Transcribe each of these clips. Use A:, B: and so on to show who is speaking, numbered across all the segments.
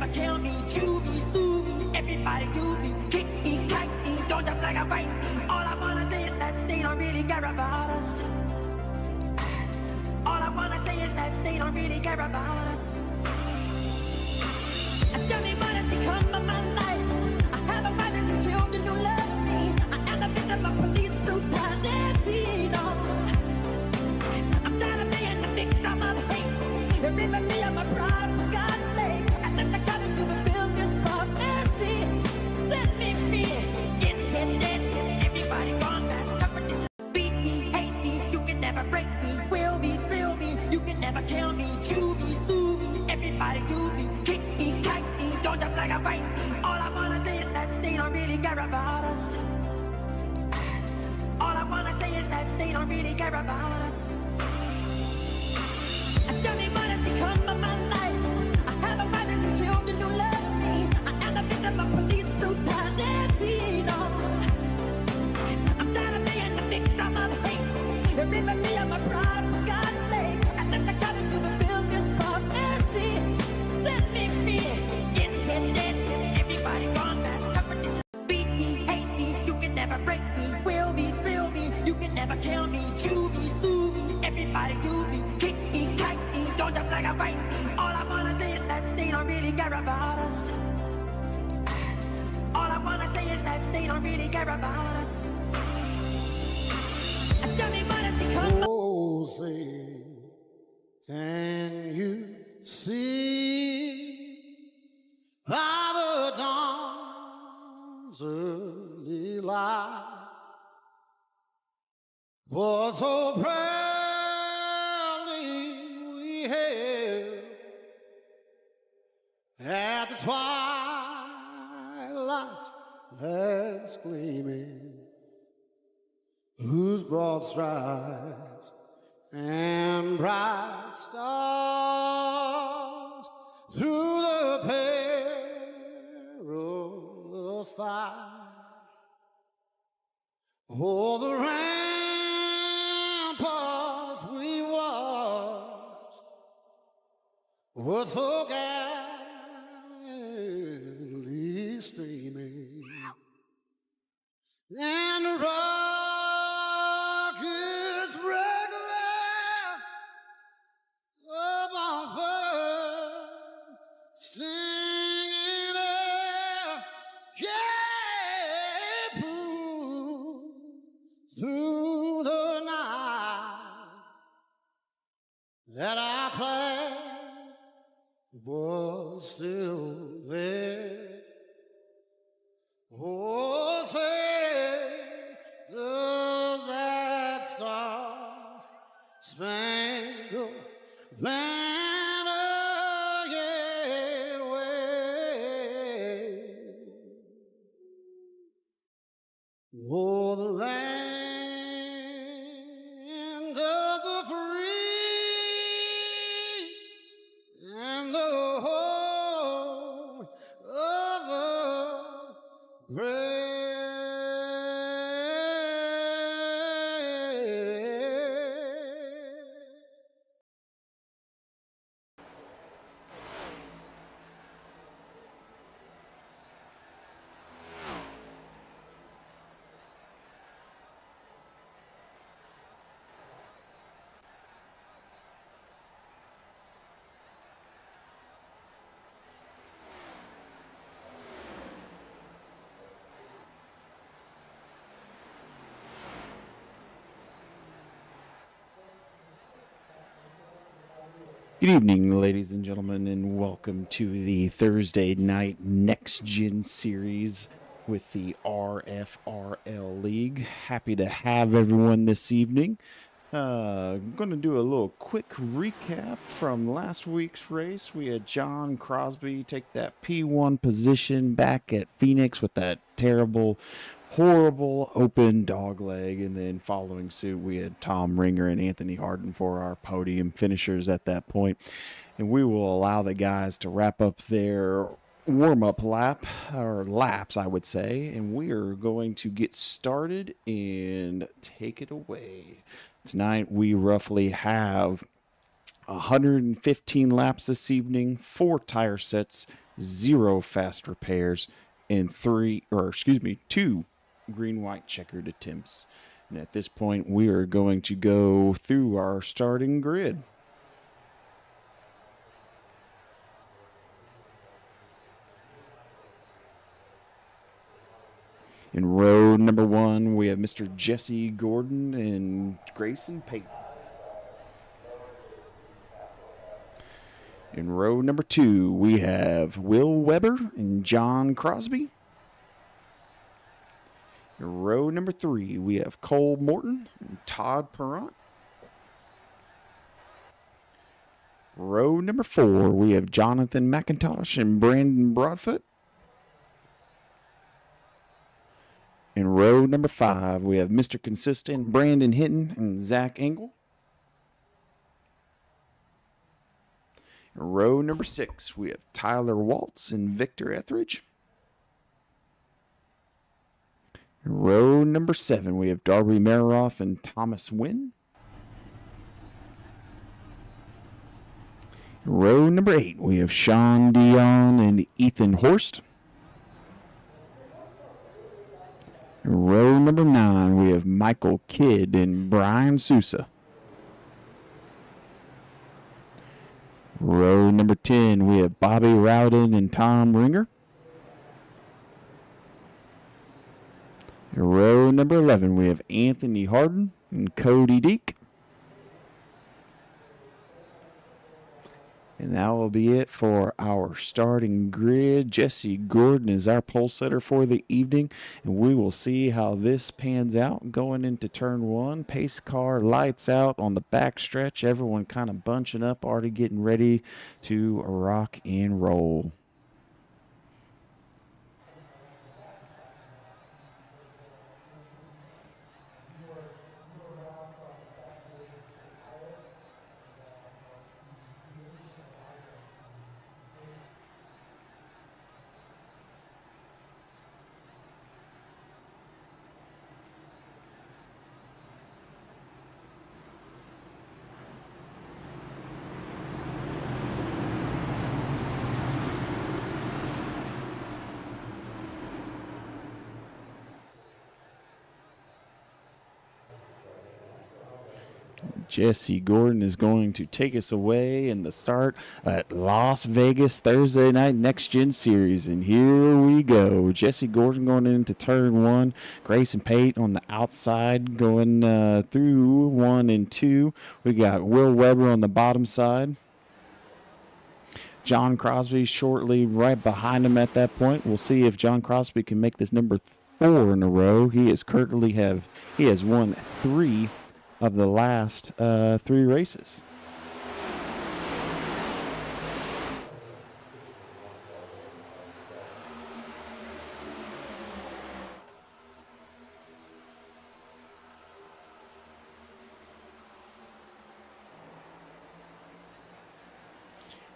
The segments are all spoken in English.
A: never kill me, chew me, sue me, everybody do me, kick me, kite me, don't jump like a bite me. All I wanna say is that they don't really care about us. All I wanna say is that they don't really care about us. I tell me what has become of my life. I have a wife and two children who love me. I am the victim of police brutality. No, I'm tired of being the victim of hate. Remember me, I'm a pride for God's sake. I think I gotta do fulfill this prophecy. Set me free, skin dead. Everybody gone past temperature. Beat me, hate me, you can never break me. Will me, thrill me, you can never kill me. Chew me, sue me, everybody do me. Kick me, kite me, don't jump like a bite me. All I wanna say is that they don't really care about us. All I wanna say is that they don't really care about us. Tell me what has become of my life. I have a wife and two children who love me. I am the victim of police brutality. No, I'm tired of being the victim of hate. Remember me, I'm a pride for God's sake. I think I gotta do fulfill this prophecy. Set me free, skin dead. Everybody gone past temperature. Beat me, hate me, you can never break me. Will me, thrill me, you can never kill me. Chew me, sue me, everybody do me. Kick me, kite me, don't jump like a bite me. All I wanna say is that they don't really care about us. All I wanna say is that they don't really care about us. Tell me what has become.
B: Oh, say, can you see by the dawn's early light was so proudly we hailed at the twilight's last gleaming, whose broad stripes and bright stars through the perilous fight. Oh, the ramparts we watched were so gallantly streaming, and the rockets regular upon bird singing out, yeah, through the night that our flag was still there. Oh, say, does that star-spangled banner yet wave? Oh, the land of the free and the home of the brave.
C: Good evening, ladies and gentlemen, and welcome to the Thursday night Nextgen series with the RFRL League. Happy to have everyone this evening. I'm going to do a little quick recap from last week's race. We had John Crosby take that P1 position back at Phoenix with that terrible, horrible open dog leg, and then following suit we had Tom Ringer and Anthony Harden for our podium finishers at that point. And we will allow the guys to wrap up their warm-up lap, or laps I would say, and we are going to get started and take it away. Tonight we roughly have 115 laps this evening, 4 tire sets, 0 fast repairs, and 2 green-white checkered attempts. And at this point, we are going to go through our starting grid. In row number 1, we have Mr. Jesse Gordon and Grayson Payton. In row number 2, we have Will Weber and John Crosby. In row number 3, we have Cole Morton and Todd Perrott. Row number 4, we have Jonathan McIntosh and Brandon Broadfoot. In row number 5, we have Mr. Consistent Brandon Hinton and Zach Engel. In row number 6, we have Tyler Waltz and Victor Etheridge. In row number 7, we have Darby Mararoff and Thomas Wynn. In row number 8, we have Sean Dion and Ethan Horst. In row number 9, we have Michael Kidd and Brian Sousa. Row number 10, we have Bobby Rowden and Tom Ringer. In row number 11, we have Anthony Harden and Cody Deek. And that will be it for our starting grid. Jesse Gordon is our pole setter for the evening, and we will see how this pans out going into turn 1. Pace car lights out on the back stretch. Everyone kind of bunching up, already getting ready to rock and roll. Jesse Gordon is going to take us away in the start at Las Vegas Thursday night Next-Gen Series. And here we go. Jesse Gordon going into turn 1. Grayson Payton on the outside going through 1 and 2. We got Will Weber on the bottom side. John Crosby shortly right behind him at that point. We'll see if John Crosby can make this number 4 in a row. He has won 3 of the last 3 races.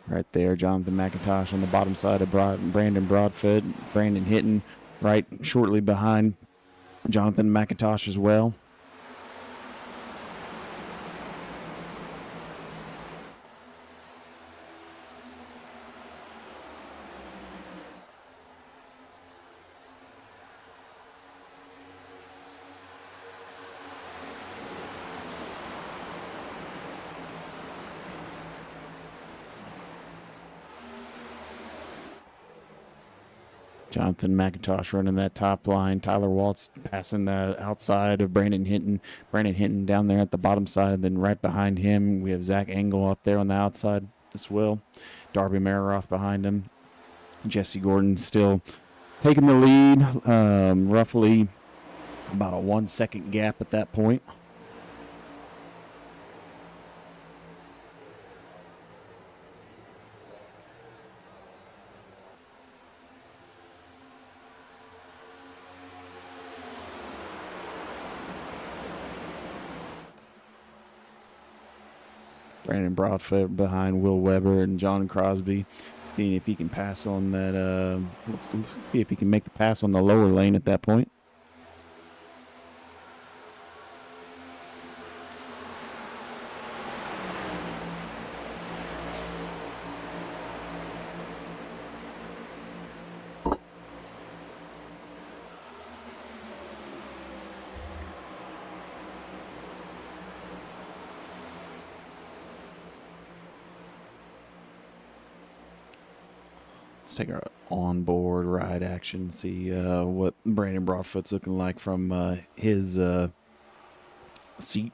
C: Right there, Jonathan McIntosh on the bottom side of Brandon Broadfoot. Brandon Hinton right shortly behind Jonathan McIntosh as well. Jonathan McIntosh running that top line. Tyler Waltz passing the outside of Brandon Hinton. Brandon Hinton down there at the bottom side. Then right behind him, we have Zach Engel up there on the outside as well. Darby Mararoff behind him. Jesse Gordon still taking the lead. Roughly about a 1 second gap at that point. Brandon Broadfoot behind Will Weber and John Crosby. Seeing if he can pass on that. Let's see if he can make the pass on the lower lane at that point. Let's take our onboard ride action, see what Brandon Broadfoot's looking like from his seat.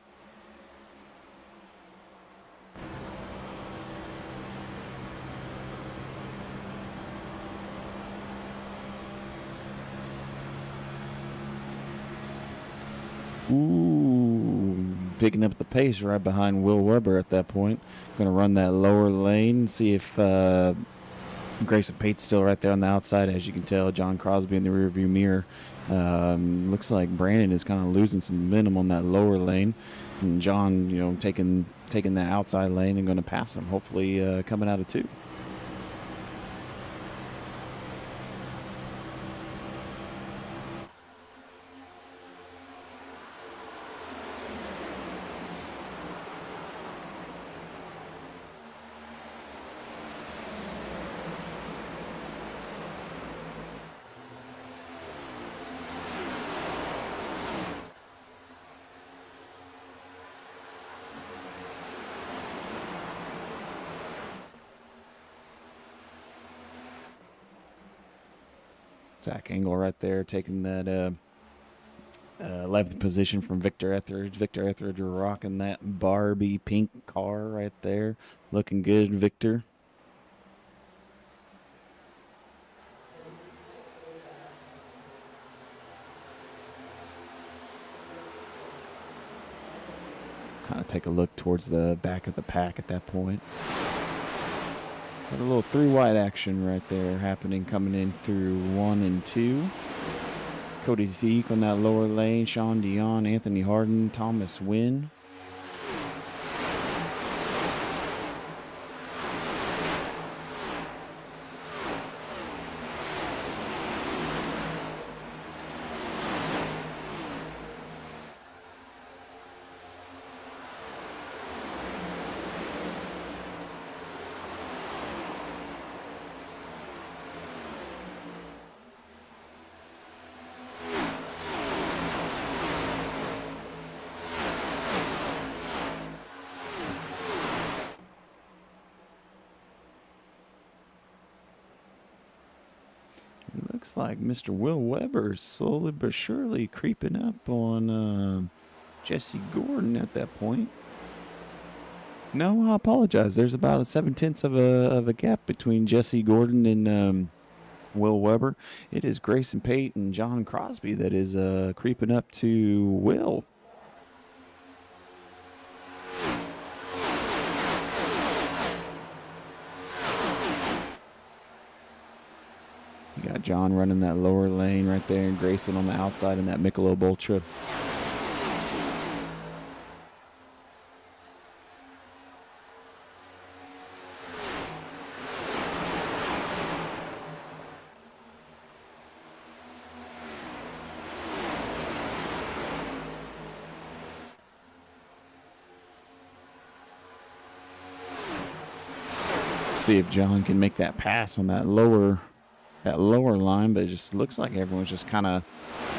C: Ooh, picking up the pace right behind Will Weber at that point. Going to run that lower lane, see if Grayson Pate's still right there on the outside. As you can tell, John Crosby in the rearview mirror. Looks like Brandon is kind of losing some momentum on that lower lane. And John, taking that outside lane and going to pass him, hopefully coming out of 2. Zach Engel right there taking that 11th position from Victor Etheridge. Victor Etheridge rocking that Barbie pink car right there. Looking good, Victor. Kind of take a look towards the back of the pack at that point. Got a little 3-wide action right there happening coming in through 1 and 2. Cody Teague on that lower lane. Sean Dion, Anthony Harden, Thomas Wynn. Looks like Mr. Will Weber is slowly but surely creeping up on Jesse Gordon at that point. No, I apologize. There's about a 7/10 of a gap between Jesse Gordon and Will Weber. It is Grayson Pate and John Crosby that is creeping up to Will. You got John running that lower lane right there and Grayson on the outside in that Michelob Ultra. See if John can make that pass on that lower line, but it just looks like everyone's just kind of,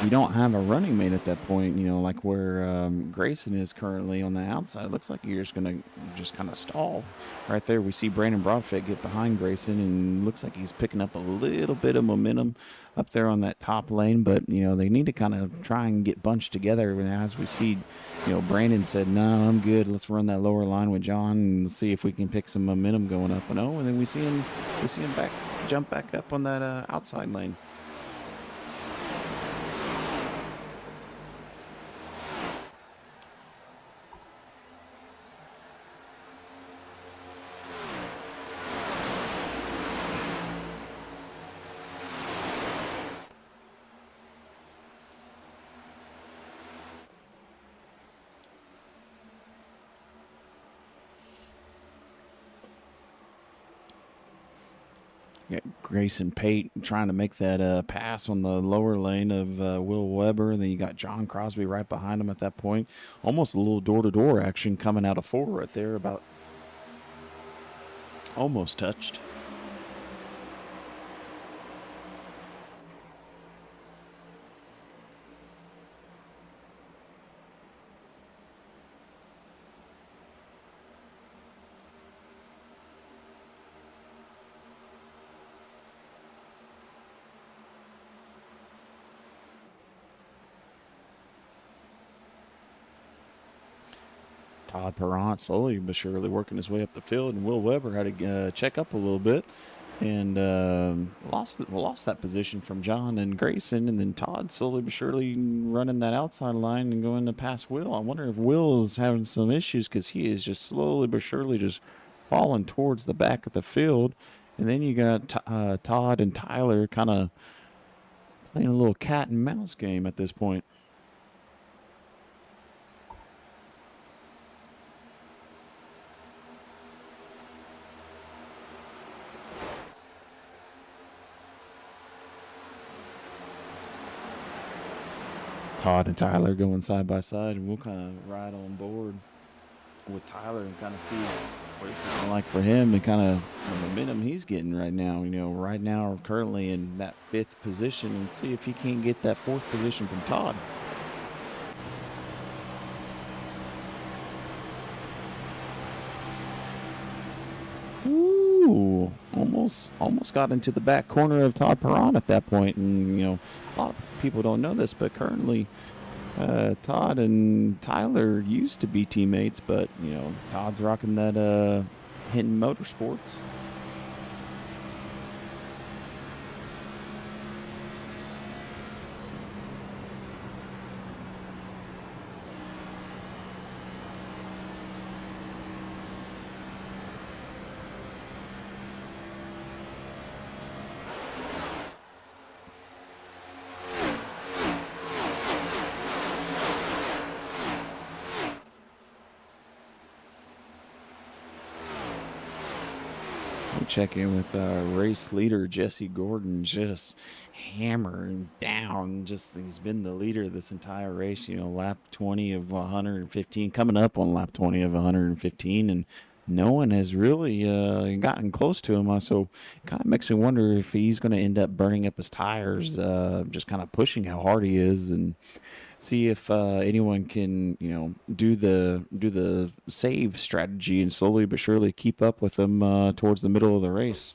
C: you don't have a running mate at that point, like where Grayson is currently on the outside. It looks like you're just going to kind of stall. Right there, we see Brandon Broadfoot get behind Grayson, and looks like he's picking up a little bit of momentum up there on that top lane, but, they need to kind of try and get bunched together. And as we see, Brandon said, no, I'm good. Let's run that lower line with John and see if we can pick some momentum going up. And then we see him jump back up on that outside lane. Grayson Pate trying to make that pass on the lower lane of Will Weber. And then you got John Crosby right behind him at that point. Almost a little door-to-door action coming out of 4 right there. About almost touched. Todd Perrant slowly but surely working his way up the field, and Will Weber had to check up a little bit and lost that position from John and Grayson, and then Todd slowly but surely running that outside line and going to pass Will. I wonder if Will is having some issues because he is just slowly but surely just falling towards the back of the field. And then you got Todd and Tyler kind of playing a little cat and mouse game at this point. Todd and Tyler going side by side, and we'll kind of ride on board with Tyler and kind of see what it's kind of like for him and kind of the momentum he's getting right now. Right now, currently in that 5th position, and see if he can't get that 4th position from Todd. Ooh, almost got into the back corner of Todd Perron at that point. And, a lot of people don't know this, but currently Todd and Tyler used to be teammates, but, Todd's rocking that Hinton Motorsports. We check in with race leader Jesse Gordon, just hammering down. He's been the leader this entire race. Lap 20 of 115, coming up on lap 20 of 115, and no one has really gotten close to him. So it kind of makes me wonder if he's going to end up burning up his tires, just kind of pushing how hard he is, and see if anyone can, do the save strategy and slowly but surely keep up with them towards the middle of the race.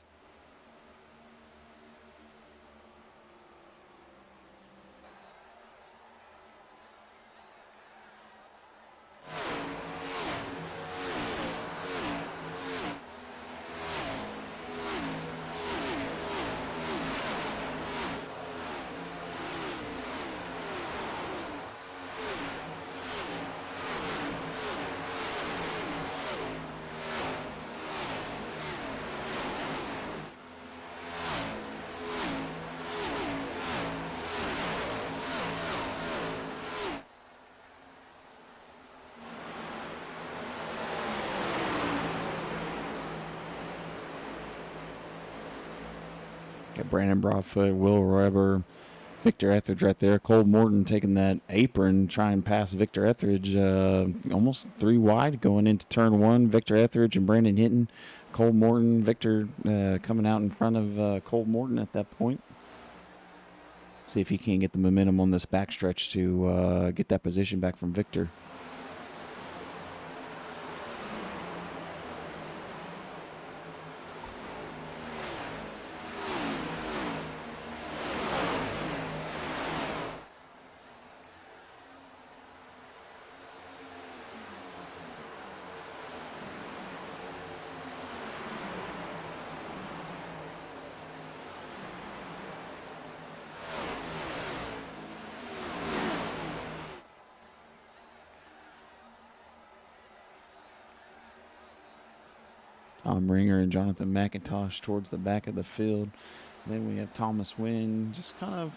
C: Got Brandon Broadfoot, Will Weber, Victor Etheridge right there. Cole Morton taking that apron, trying to pass Victor Etheridge almost 3 wide going into turn 1. Victor Etheridge and Brandon Hinton. Cole Morton, Victor coming out in front of Cole Morton at that point. See if he can get the momentum on this backstretch to get that position back from Victor. Tom Ringer and Jonathan McIntosh towards the back of the field. Then we have Thomas Wynn, just kind of,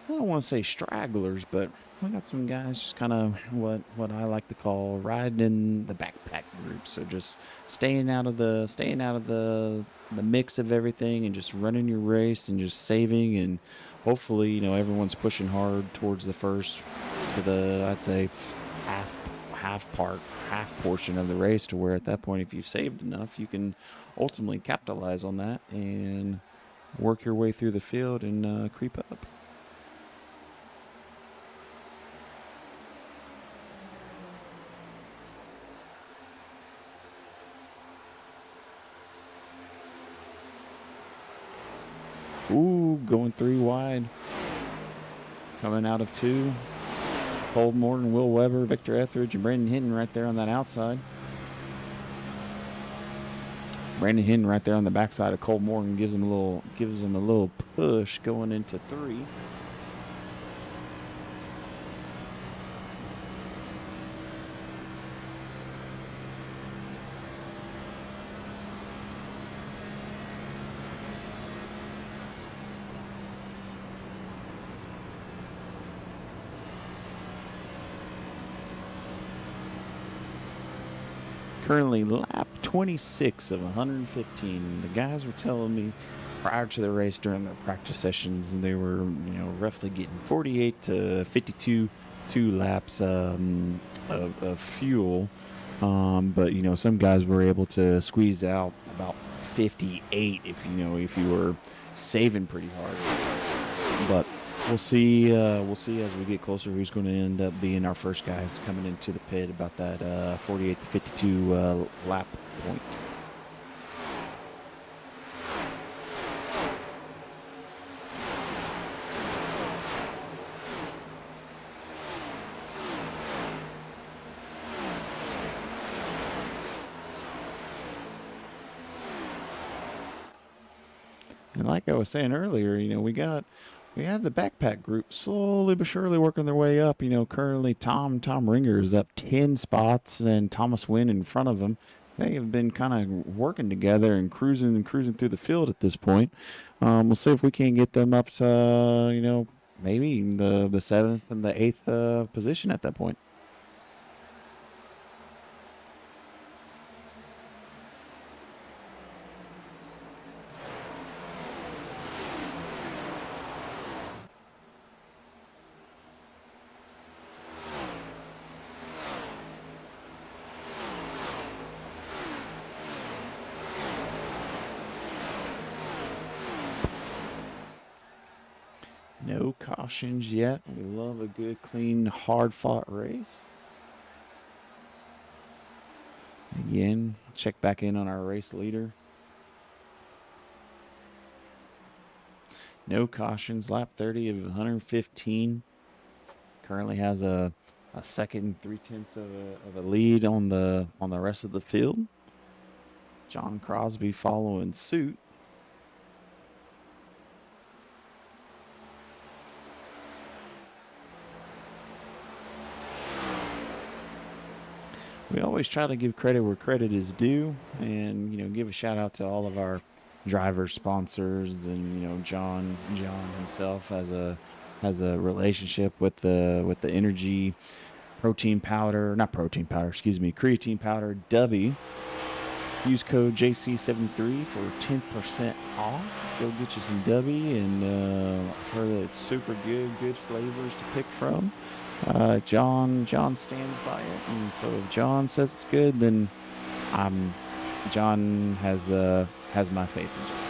C: I don't want to say stragglers, but we got some guys just kind of what I like to call riding in the backpack group. So just staying out of the mix of everything and just running your race and just saving, and hopefully everyone's pushing hard towards the first to the, I'd say, half portion of the race, to where at that point, if you've saved enough, you can ultimately capitalize on that and work your way through the field and creep up. Ooh, going 3 wide, coming out of 2. Cole Morgan, Will Weber, Victor Etheridge, and Brandon Hinton right there on that outside. Brandon Hinton right there on the backside of Cole Morgan gives him a little push going into 3. Currently lap 26 of 115. The guys were telling me prior to the race during their practice sessions, they were, roughly getting 48 to 52 laps of fuel. But some guys were able to squeeze out about 58 if you were saving pretty hard. But we'll see as we get closer who's going to end up being our first guys coming into the pit about that 48 to 52 lap point. And like I was saying earlier, we have the backpack group slowly but surely working their way up. Currently Tom Ringer is up 10 spots and Thomas Wynn in front of him. They have been kind of working together and cruising through the field at this point. We'll see if we can get them up to, maybe the 7th and the 8th position at that point. No cautions yet. We love a good, clean, hard-fought race. Again, check back in on our race leader. No cautions. Lap 30 of 115. Currently has a second 3/10 of a lead on the rest of the field. John Crosby following suit. We always try to give credit where credit is due, and give a shout out to all of our driver sponsors. And John himself has a relationship with the energy creatine powder W. Use code JC73 for 10% off. Go get you some W, and I've heard that it's super good flavors to pick from. John stands by it, and so if John says it's good, then John has my faith in John.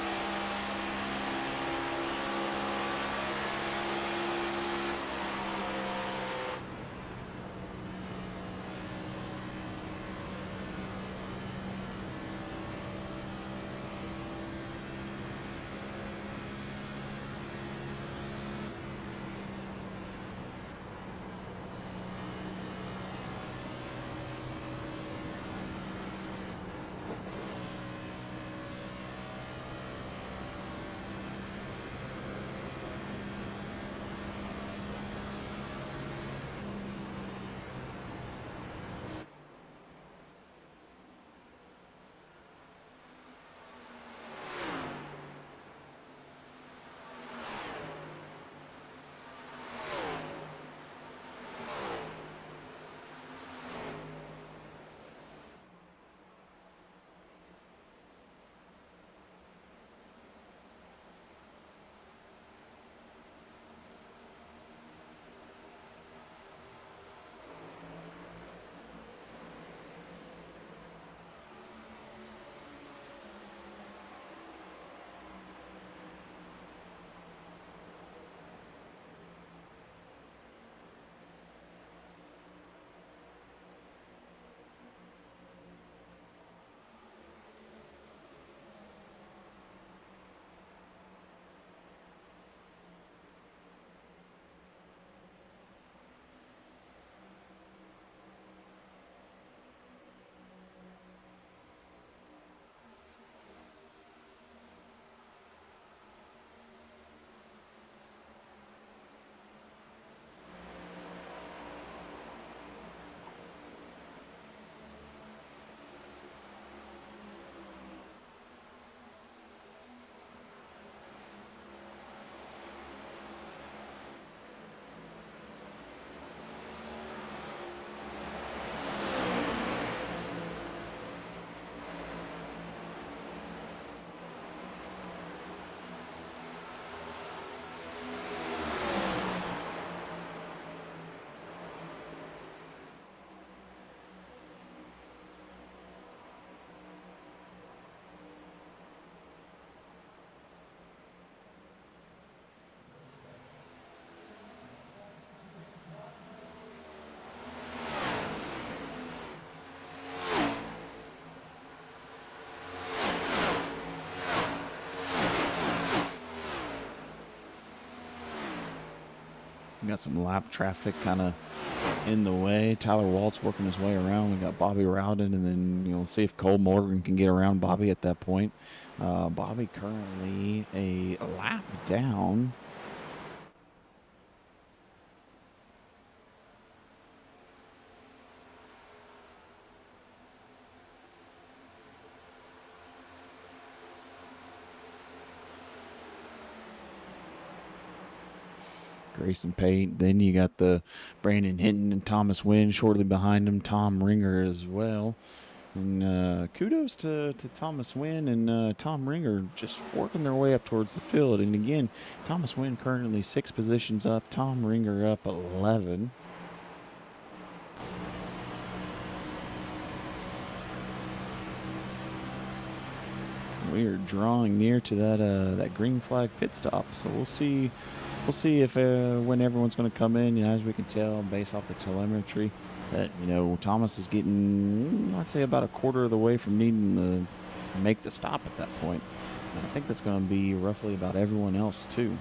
C: We got some lap traffic kind of in the way. Tyler Waltz working his way around. We got Bobby Rowden, and then we'll see if Cole Morgan can get around Bobby at that point. Bobby currently a lap down. Grayson Pate. Then you got the Brandon Hinton and Thomas Wynn shortly behind him. Tom Ringer as well. And kudos to Thomas Wynn and Tom Ringer just working their way up towards the field. And again, Thomas Wynn currently 6 positions up. Tom Ringer up 11. We are drawing near to that green flag pit stop. So we'll see. We'll see if when everyone's going to come in. As we can tell based off the telemetry, that Thomas is getting, I'd say, about a quarter of the way from needing to make the stop at that point. And I think that's going to be roughly about everyone else too.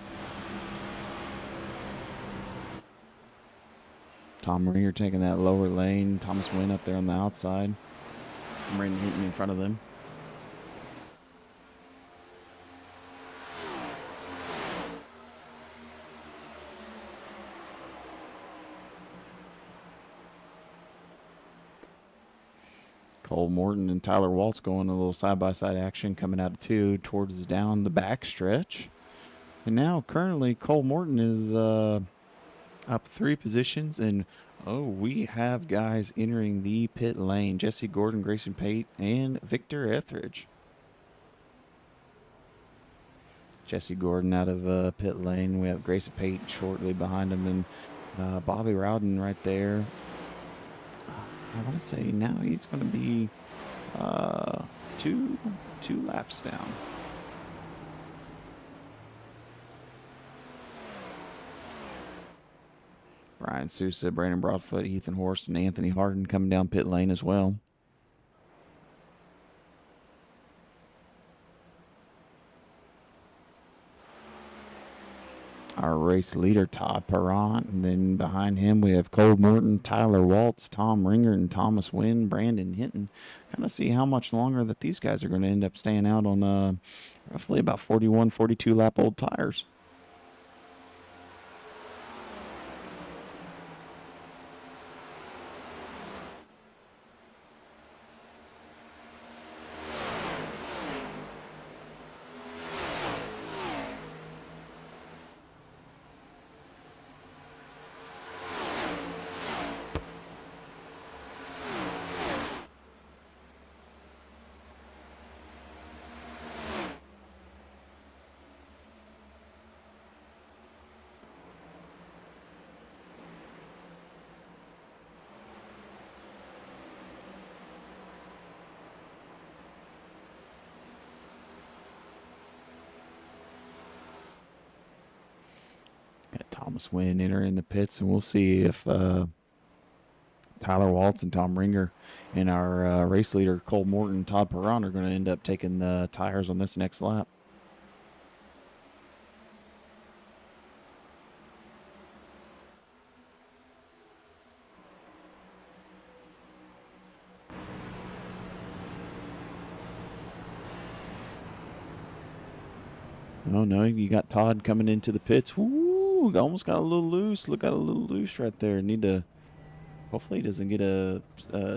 C: Tom Ringer taking that lower lane. Thomas Wynn up there on the outside. Brandon Hinton in front of them. Cole Morton and Tyler Waltz going a little side-by-side action coming out of 2 towards down the back stretch. And now currently Cole Morton is up 3 positions. And, we have guys entering the pit lane. Jesse Gordon, Grayson Pate, and Victor Etheridge. Jesse Gordon out of pit lane. We have Grayson Pate shortly behind him. And Bobby Rowden right there. I want to say now he's going to be two laps down. Brian Sousa, Brandon Broadfoot, Ethan Horst, and Anthony Harden coming down pit lane as well. Our race leader, Todd Perrant. And then behind him, we have Cole Morton, Tyler Waltz, Tom Ringer, and Thomas Wynn, Brandon Hinton. Kind of see how much longer that these guys are going to end up staying out on roughly about 41, 42 lap old tires. Got Thomas Wynn entering the pits, and we'll see if Tyler Waltz and Tom Ringer and our race leader Cole Morton and Todd Perron are going to end up taking the tires on this next lap. Oh no, you got Todd coming into the pits. Woo, almost got a little loose. Got a little loose right there. Need to, hopefully he doesn't get a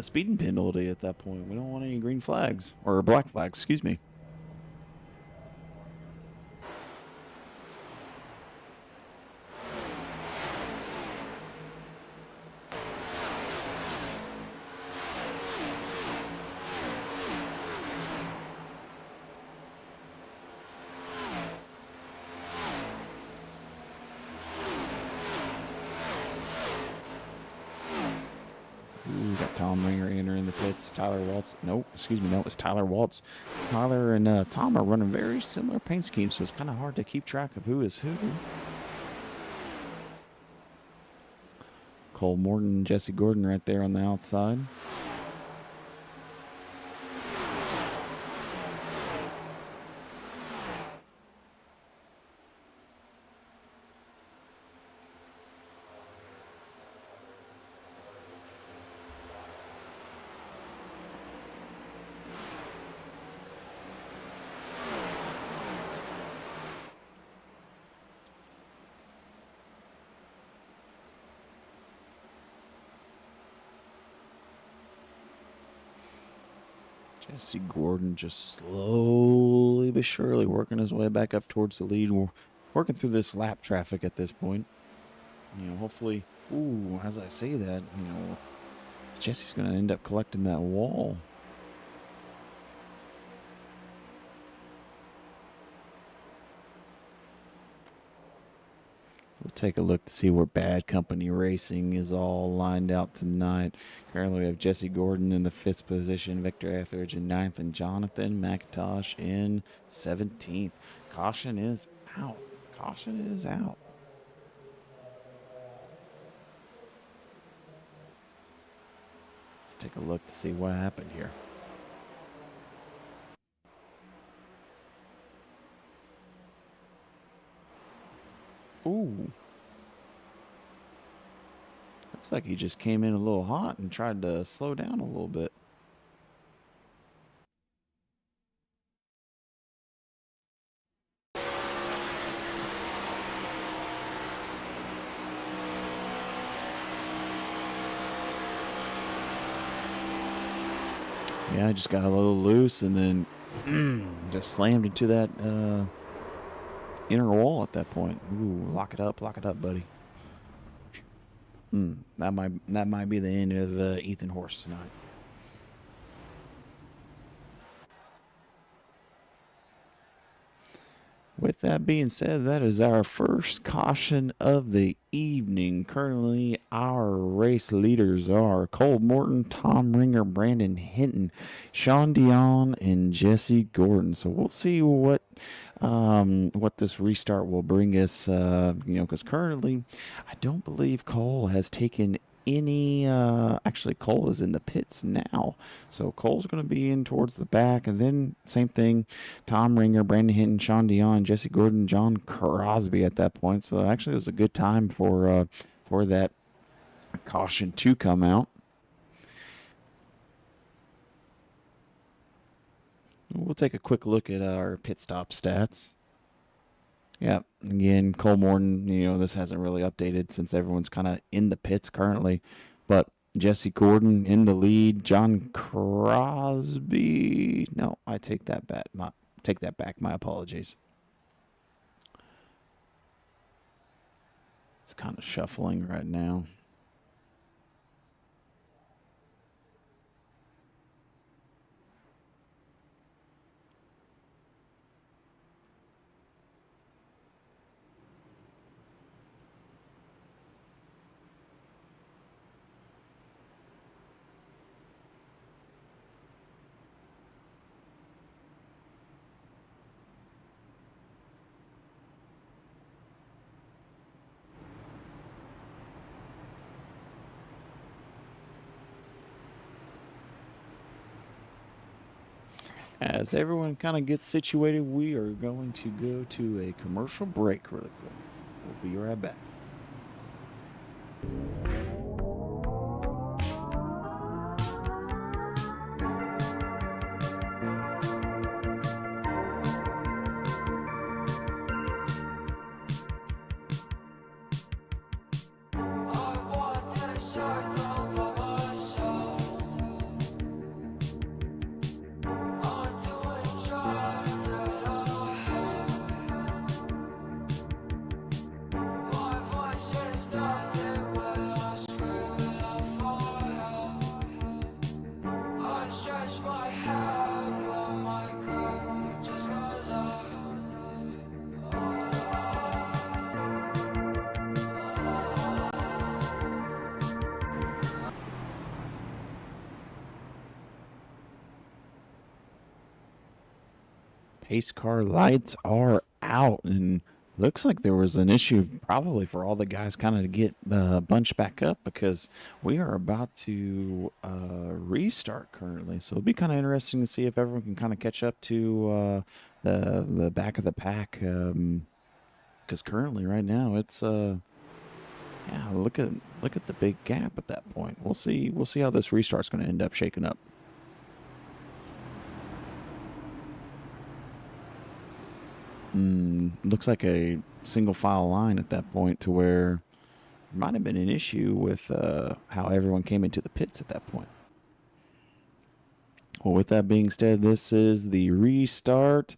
C: speeding penalty at that point. We don't want any green flags, or black flags, excuse me. Tom Ringer entering the pits. Tyler Waltz. No, it's Tyler Waltz. Tyler and Tom are running very similar paint schemes, so it's kind of hard to keep track of who is who. Cole Morton, Jesse Gordon right there on the outside. Jesse Gordon just slowly but surely working his way back up towards the lead. We're working through this lap traffic at this point. Hopefully, as I say that, Jesse's going to end up collecting that wall. We'll take a look to see where Bad Company Racing is all lined out tonight. Currently, we have Jesse Gordon in the 5th position, Victor Etheridge in 9th, and Jonathan McIntosh in 17th. Caution is out. Caution is out. Let's take a look to see what happened here. Ooh. Looks like he just came in a little hot and tried to slow down a little bit. Yeah, I just got a little loose and then just slammed into that inner wall at that point. Ooh, lock it up, buddy. That might be the end of Ethan Horse tonight. With that being said, that is our first caution of the evening. Currently, our race leaders are Cole Morton, Tom Ringer, Brandon Hinton, Sean Dion, and Jesse Gordon. So we'll see what this restart will bring us. Because currently, I don't believe Cole has taken any. Actually, Cole is in the pits now, so Cole's going to be in towards the back, and then same thing, Tom Ringer, Brandon Hinton, Sean Dion, Jesse Gordon, John Crosby at that point. So actually, it was a good time for that caution to come out. We'll take a quick look at our pit stop stats. Yeah, again, Cole Morton, this hasn't really updated since everyone's kind of in the pits currently. But Jesse Gordon in the lead. John Crosby. No, I take that back. My apologies. It's kind of shuffling right now. As everyone kind of gets situated, we are going to go to a commercial break really quick. We'll be right back. Pace car lights are out, and looks like there was an issue probably for all the guys kind of to get bunched back up, because we are about to restart currently. So it'll be kind of interesting to see if everyone can kind of catch up to the back of the pack, because currently right now it's yeah, look at the big gap at that point. We'll see how this restart's going to end up shaking up. Looks like a single file line at that point, to where there might have been an issue with how everyone came into the pits at that point. Well, with that being said, this is the restart,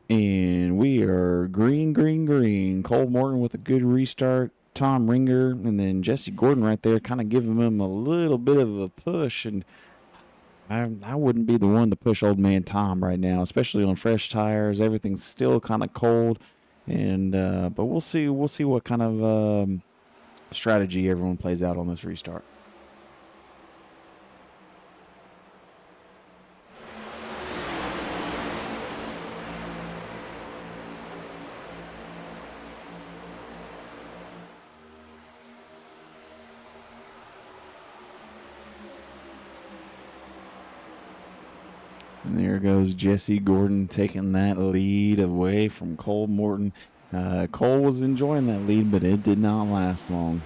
C: and we are green, green, green. Cole Morton with a good restart. Tom Ringer, and then Jesse Gordon right there, kind of giving him a little bit of a push. And I wouldn't be the one to push old man Tom right now, especially on fresh tires. Everything's still kind of cold, and but we'll see. We'll see what kind of strategy everyone plays out on this restart. And there goes Jesse Gordon taking that lead away from Cole Morton. Cole was enjoying that lead, but it did not last long.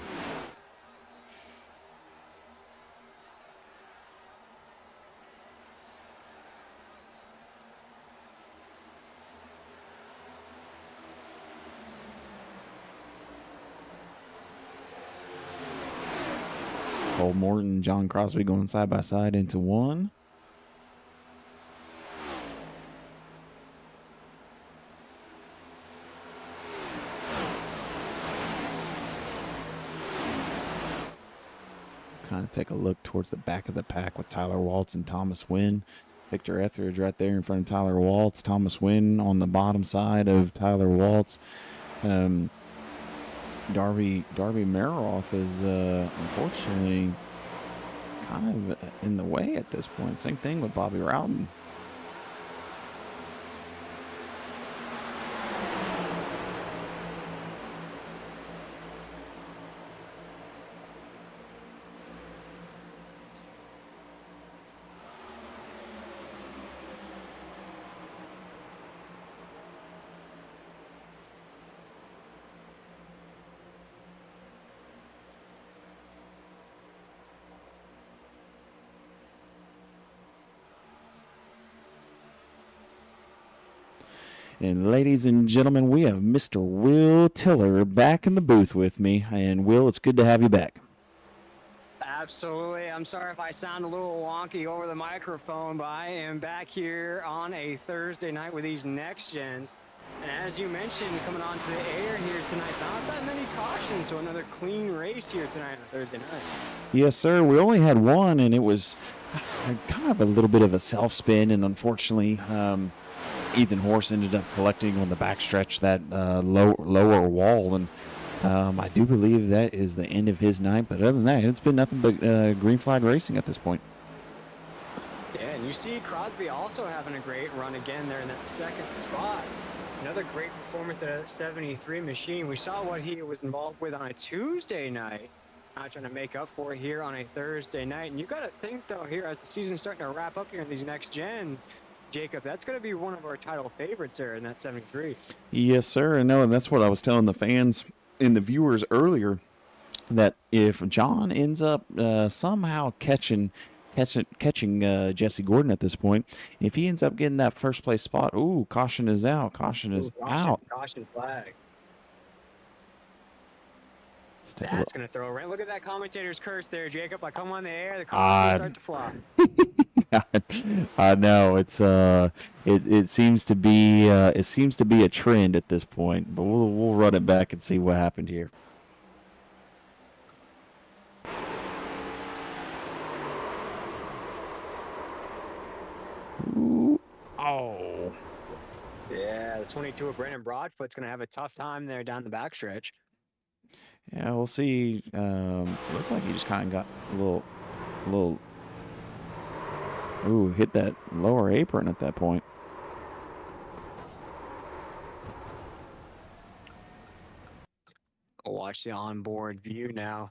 C: Cole Morton, John Crosby going side by side into one. Kind of take a look towards the back of the pack with Tyler Waltz and Thomas Wynn. Victor Etheridge right there in front of Tyler Waltz. Thomas Wynn on the bottom side of Tyler Waltz. Darby Meroff is unfortunately kind of in the way at this point. Same thing with Bobby Rowden. And ladies and gentlemen, we have Mr. Will Tiller back in the booth with me. And Will, it's good to have you back.
D: Absolutely. I'm sorry if I sound a little wonky over the microphone, but I am back here on a Thursday night with these Nextgens. And as you mentioned, coming onto the air here tonight, not that many cautions, so another clean race here tonight on Thursday night.
C: Yes, sir. We only had one, and it was kind of a little bit of a self-spin, and unfortunately, Ethan Horse ended up collecting on the backstretch that lower wall, and I do believe that is the end of his night. But other than that, it's been nothing but green flag racing at this point.
D: Yeah, and you see Crosby also having a great run again there in that second spot. Another great performance at a 73 machine. We saw what he was involved with on a Tuesday night. Now trying to make up for it here on a Thursday night. And you got to think, though, here as the season's starting to wrap up here in these next gens, Jacob, that's going to be one of our title favorites there in that 73.
C: Yes, sir. I know, and that's what I was telling the fans and the viewers earlier, that if John ends up somehow catching Jesse Gordon at this point, if he ends up getting that first place spot, caution is out. Caution out.
D: Caution flag.
C: That's
D: going to throw a rain. Look at that commentator's curse there, Jacob. I come on the air, the cautions start to fly.
C: I know it's it seems to be a trend at this point, but we'll run it back and see what happened here. Ooh. Oh.
D: Yeah, the 22 of Brandon Broadfoot's going to have a tough time there down the backstretch.
C: Yeah, we'll see. Looked like he just kind of got a little. Ooh, hit that lower apron at that point.
D: I'll watch the onboard view now.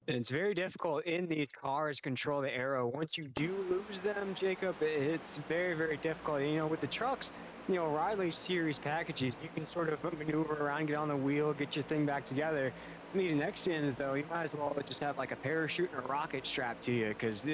D: And it's very difficult in these cars to control the aero. Once you do lose them, Jacob, it's very, very difficult. You know, with the trucks, Riley series packages, you can sort of maneuver around, get on the wheel, get your thing back together. In these next gens, though, you might as well just have like a parachute and a rocket strapped to you, because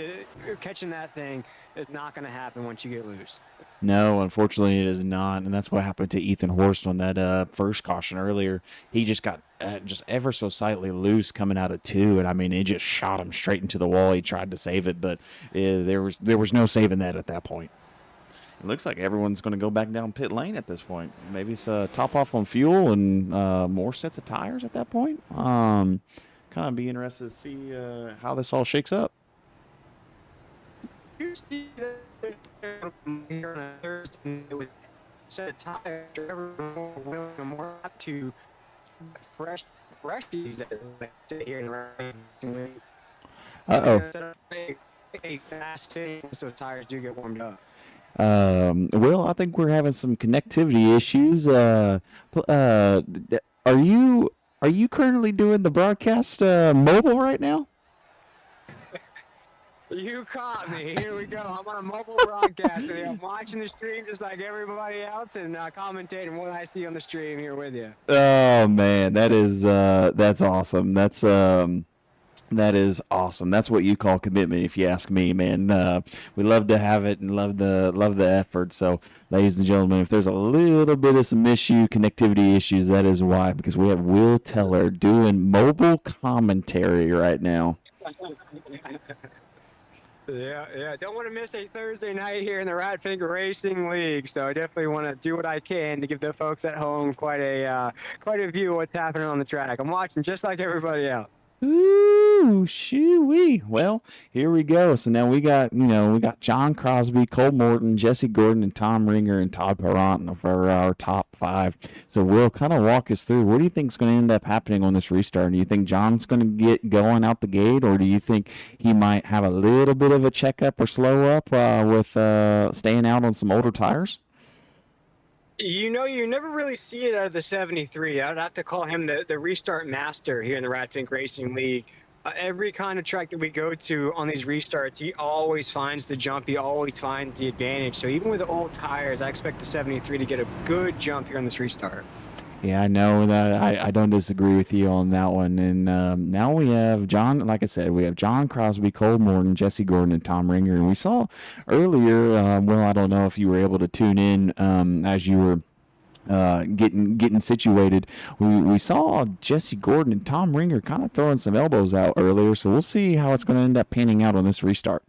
D: catching that thing is not going to happen once you get loose.
C: No, unfortunately, it is not, and that's what happened to Ethan Horst on that first caution earlier. He just got just ever so slightly loose coming out of 2, and I mean, it just shot him straight into the wall. He tried to save it, but there was no saving that at that point. It looks like everyone's going to go back down pit lane at this point. Maybe it's top off on fuel and more sets of tires at that point. Kind of be interested to see how this all shakes up.
D: You see that here on a Thursday with set of tires, everyone willing and more up to freshies, as they say here in the rain. A fast thing, so tires do get warmed up.
C: Well, I think we're having some connectivity issues. Are you currently doing the broadcast mobile right now?
D: You caught me. Here we go. I'm on a mobile broadcast with you. I'm watching the stream just like everybody else and commentating what I see on the stream here with you.
C: Oh man, that's awesome. That is awesome. That's what you call commitment, if you ask me, man. We love to have it and love the effort. So, ladies and gentlemen, if there's a little bit of some connectivity issues, that is why, because we have Will Teller doing mobile commentary right now.
D: Yeah. Don't want to miss a Thursday night here in the Radfinger Racing League. So I definitely want to do what I can to give the folks at home quite a view of what's happening on the track. I'm watching just like everybody else.
C: Ooh, shoo-wee. Well, here we go. So now we got John Crosby, Cole Morton, Jesse Gordon, and Tom Ringer and Todd Perrant for our top 5. So we'll kind of walk us through. What do you think is going to end up happening on this restart? Do you think John's going to get going out the gate, or do you think he might have a little bit of a checkup or slow up with staying out on some older tires?
D: You never really see it out of the 73. I'd have to call him the restart master here in the Radfink Racing League. Every kind of track that we go to on these restarts, he always finds the jump. He always finds the advantage. So even with the old tires, I expect the 73 to get a good jump here on this restart.
C: Yeah, I know that. I don't disagree with you on that one. And now we have John, like I said, we have John Crosby, Cole Morton, Jesse Gordon, and Tom Ringer. And we saw earlier, well, I don't know if you were able to tune in as you were getting situated. We saw Jesse Gordon and Tom Ringer kind of throwing some elbows out earlier. So we'll see how it's going to end up panning out on this restart.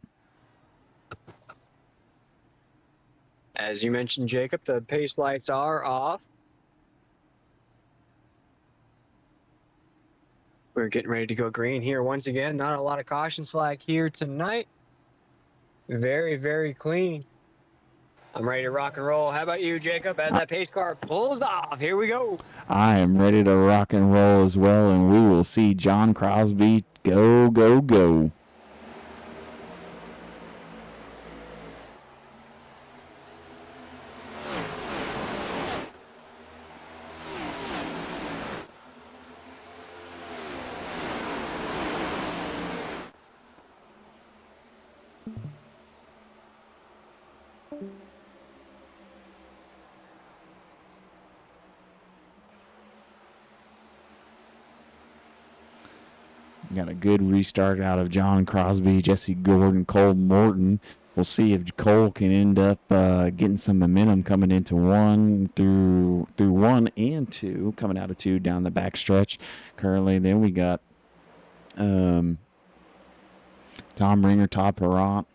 D: As you mentioned, Jacob, the pace lights are off. We're getting ready to go green here once again. Not a lot of cautions flag here tonight. Very, very clean. I'm ready to rock and roll. How about you, Jacob? As that pace car pulls off, here we go.
C: I am ready to rock and roll as well, and we will see John Crosby go, go, go. Got a good restart out of John Crosby, Jesse Gordon, Cole Morton. We'll see if Cole can end up getting some momentum coming into 1 through 1 and 2, coming out of 2 down the backstretch. Currently, then we got Tom Ringer, Todd Perrant,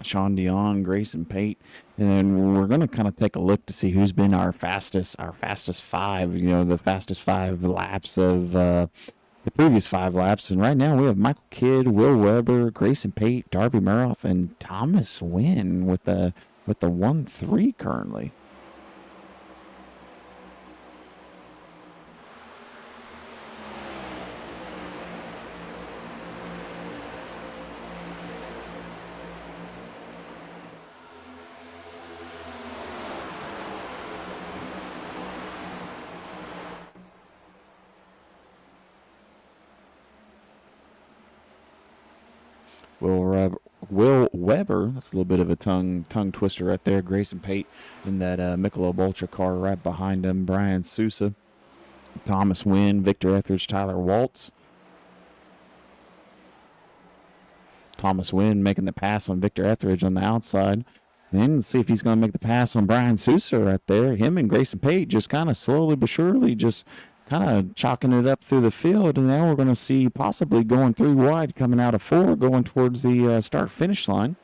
C: Sean Dion, Grayson Pate, and then we're going to kind of take a look to see who's been our fastest 5. The fastest 5 laps of the previous 5 laps. And right now we have Michael Kidd, Will Weber, Grayson Pate, Darby Murroth, and Thomas Wynn with the 1-3 currently. Will Weber. That's a little bit of a tongue twister right there. Grayson Pate in that Michelob Ultra car right behind him. Brian Sousa, Thomas Wynn, Victor Etheridge, Tyler Waltz. Thomas Wynn making the pass on Victor Etheridge on the outside. Then let's see if he's going to make the pass on Brian Sousa right there. Him and Grayson Pate just kind of slowly but surely just kind of chalking it up through the field. And now we're going to see possibly going 3 wide coming out of 4, going towards the start-finish line.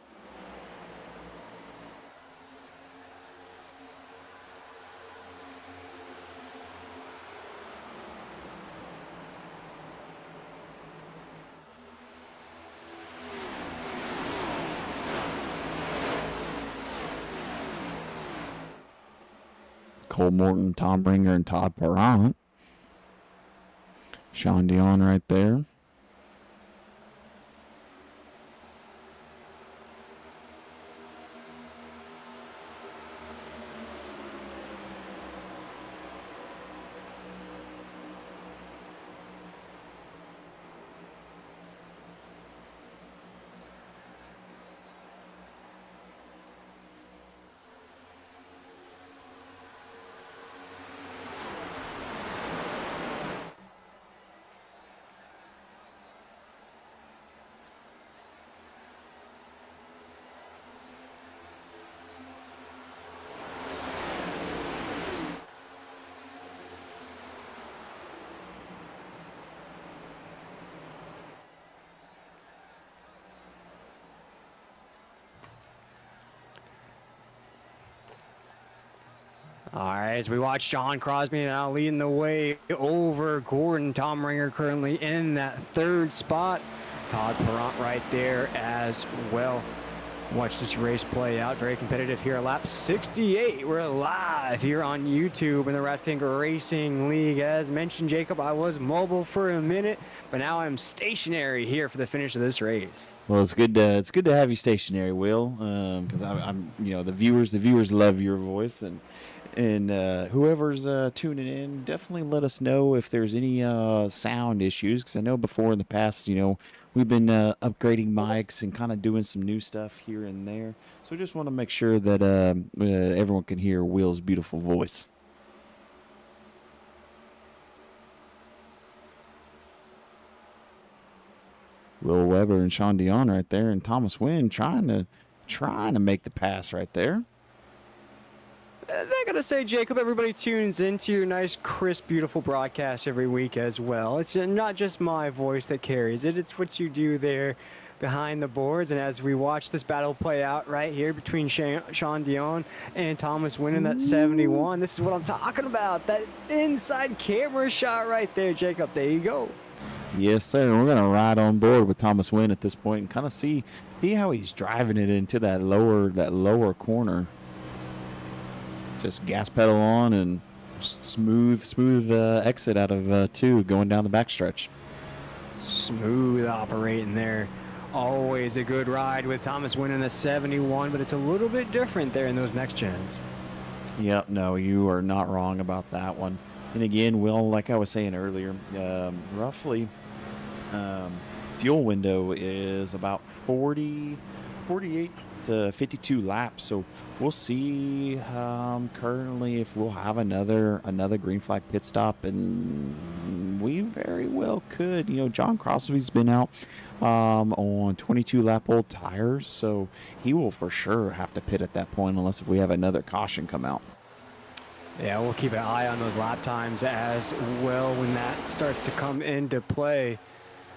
C: Cole Morton, Tom Bringer, and Todd Perrant. Sean Dion right there.
D: All right, as we watch Sean Crosby now leading the way over Gordon. Tom Ringer currently in that 3rd spot. Todd Perrant right there as well. Watch this race play out. Very competitive here. Lap 68. We're live here on YouTube in the Ratfinger Racing League. As mentioned, Jacob, I was mobile for a minute, but now I'm stationary here for the finish of this race.
C: Well, it's good to have you stationary, Will, because I'm the viewers love your voice, and whoever's tuning in, definitely let us know if there's any sound issues, because I know before in the past, we've been upgrading mics and kind of doing some new stuff here and there. So just want to make sure that everyone can hear Will's beautiful voice. Will Weber and Sean Dion right there, and Thomas Wynn trying to make the pass right there.
D: I gotta say, Jacob, everybody tunes into your nice, crisp, beautiful broadcast every week as well. It's not just my voice that carries it. It's what you do there behind the boards. And as we watch this battle play out right here between Sean Dion and Thomas Wynn in that 71, this is what I'm talking about. That inside camera shot right there, Jacob. There you go.
C: Yes, sir. We're going to ride on board with Thomas Wynn at this point and kind of see how he's driving it into that lower corner. Just gas pedal on and smooth exit out of 2 going down the backstretch.
D: Smooth operating there. Always a good ride with Thomas Wynn in the 71, but it's a little bit different there in those next gens.
C: Yep, no, you are not wrong about that one. And again, Will, like I was saying earlier, roughly fuel window is about 48 to 52 laps. So we'll see currently if we'll have another green flag pit stop, and we very well could. John Crosby's been out on 22 lap old tires, so he will for sure have to pit at that point unless if we have another caution come out.
D: Yeah, we'll keep an eye on those lap times as well when that starts to come into play.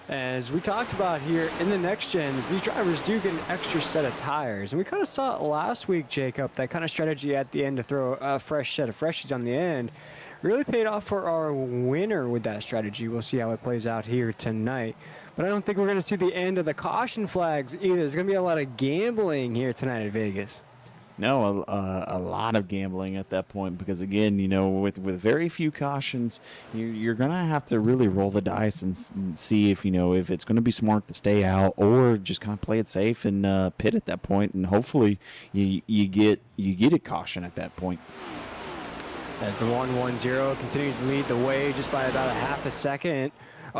D: As we talked about here in the next gens, these drivers do get an extra set of tires. And we kind of saw it last week, Jacob, that kind of strategy at the end to throw a fresh set of freshies on the end really paid off for our winner with that strategy. We'll see how it plays out here tonight. But I don't think we're going to see the end of the caution flags either. There's going to be a lot of gambling here tonight at Vegas.
C: No, a lot of gambling at that point because, again, with very few cautions, you're going to have to really roll the dice and see if it's going to be smart to stay out or just kind of play it safe and pit at that point, and hopefully you get a caution at that point. As
D: the 110 continues to lead the way just by about a half a second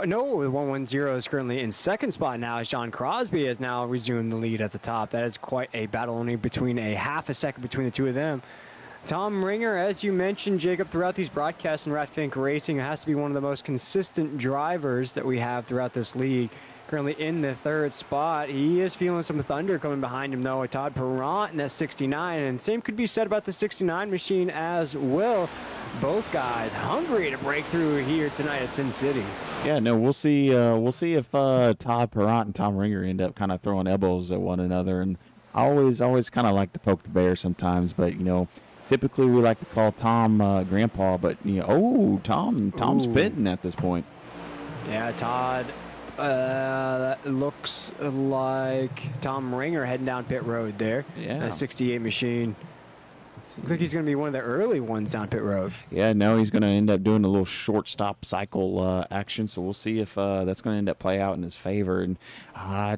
D: No, 110 is currently in second spot now as John Crosby has now resumed the lead at the top. That is quite a battle, only between a half a second between the two of them. Tom Ringer, as you mentioned, Jacob, throughout these broadcasts in Ratfink Racing, has to be one of the most consistent drivers that we have throughout this league. Currently in the third spot. He is feeling some thunder coming behind him, though. Todd Perrant in that 69, and same could be said about the 69 machine as well. Both guys hungry to break through here tonight at Sin City.
C: Yeah, no, we'll see. We'll see if Todd Perrant and Tom Ringer end up kind of throwing elbows at one another. And I always kind of like to poke the bear sometimes, but typically we like to call Tom Grandpa. But Tom's pitting at this point.
D: Yeah, Todd. That looks like Tom Ringer heading down pit road there.
C: Yeah.
D: That 68 machine. Looks like he's going to be one of the early ones down pit road.
C: Yeah, no, he's going to end up doing a little shortstop cycle action, so we'll see if that's going to end up play out in his favor. And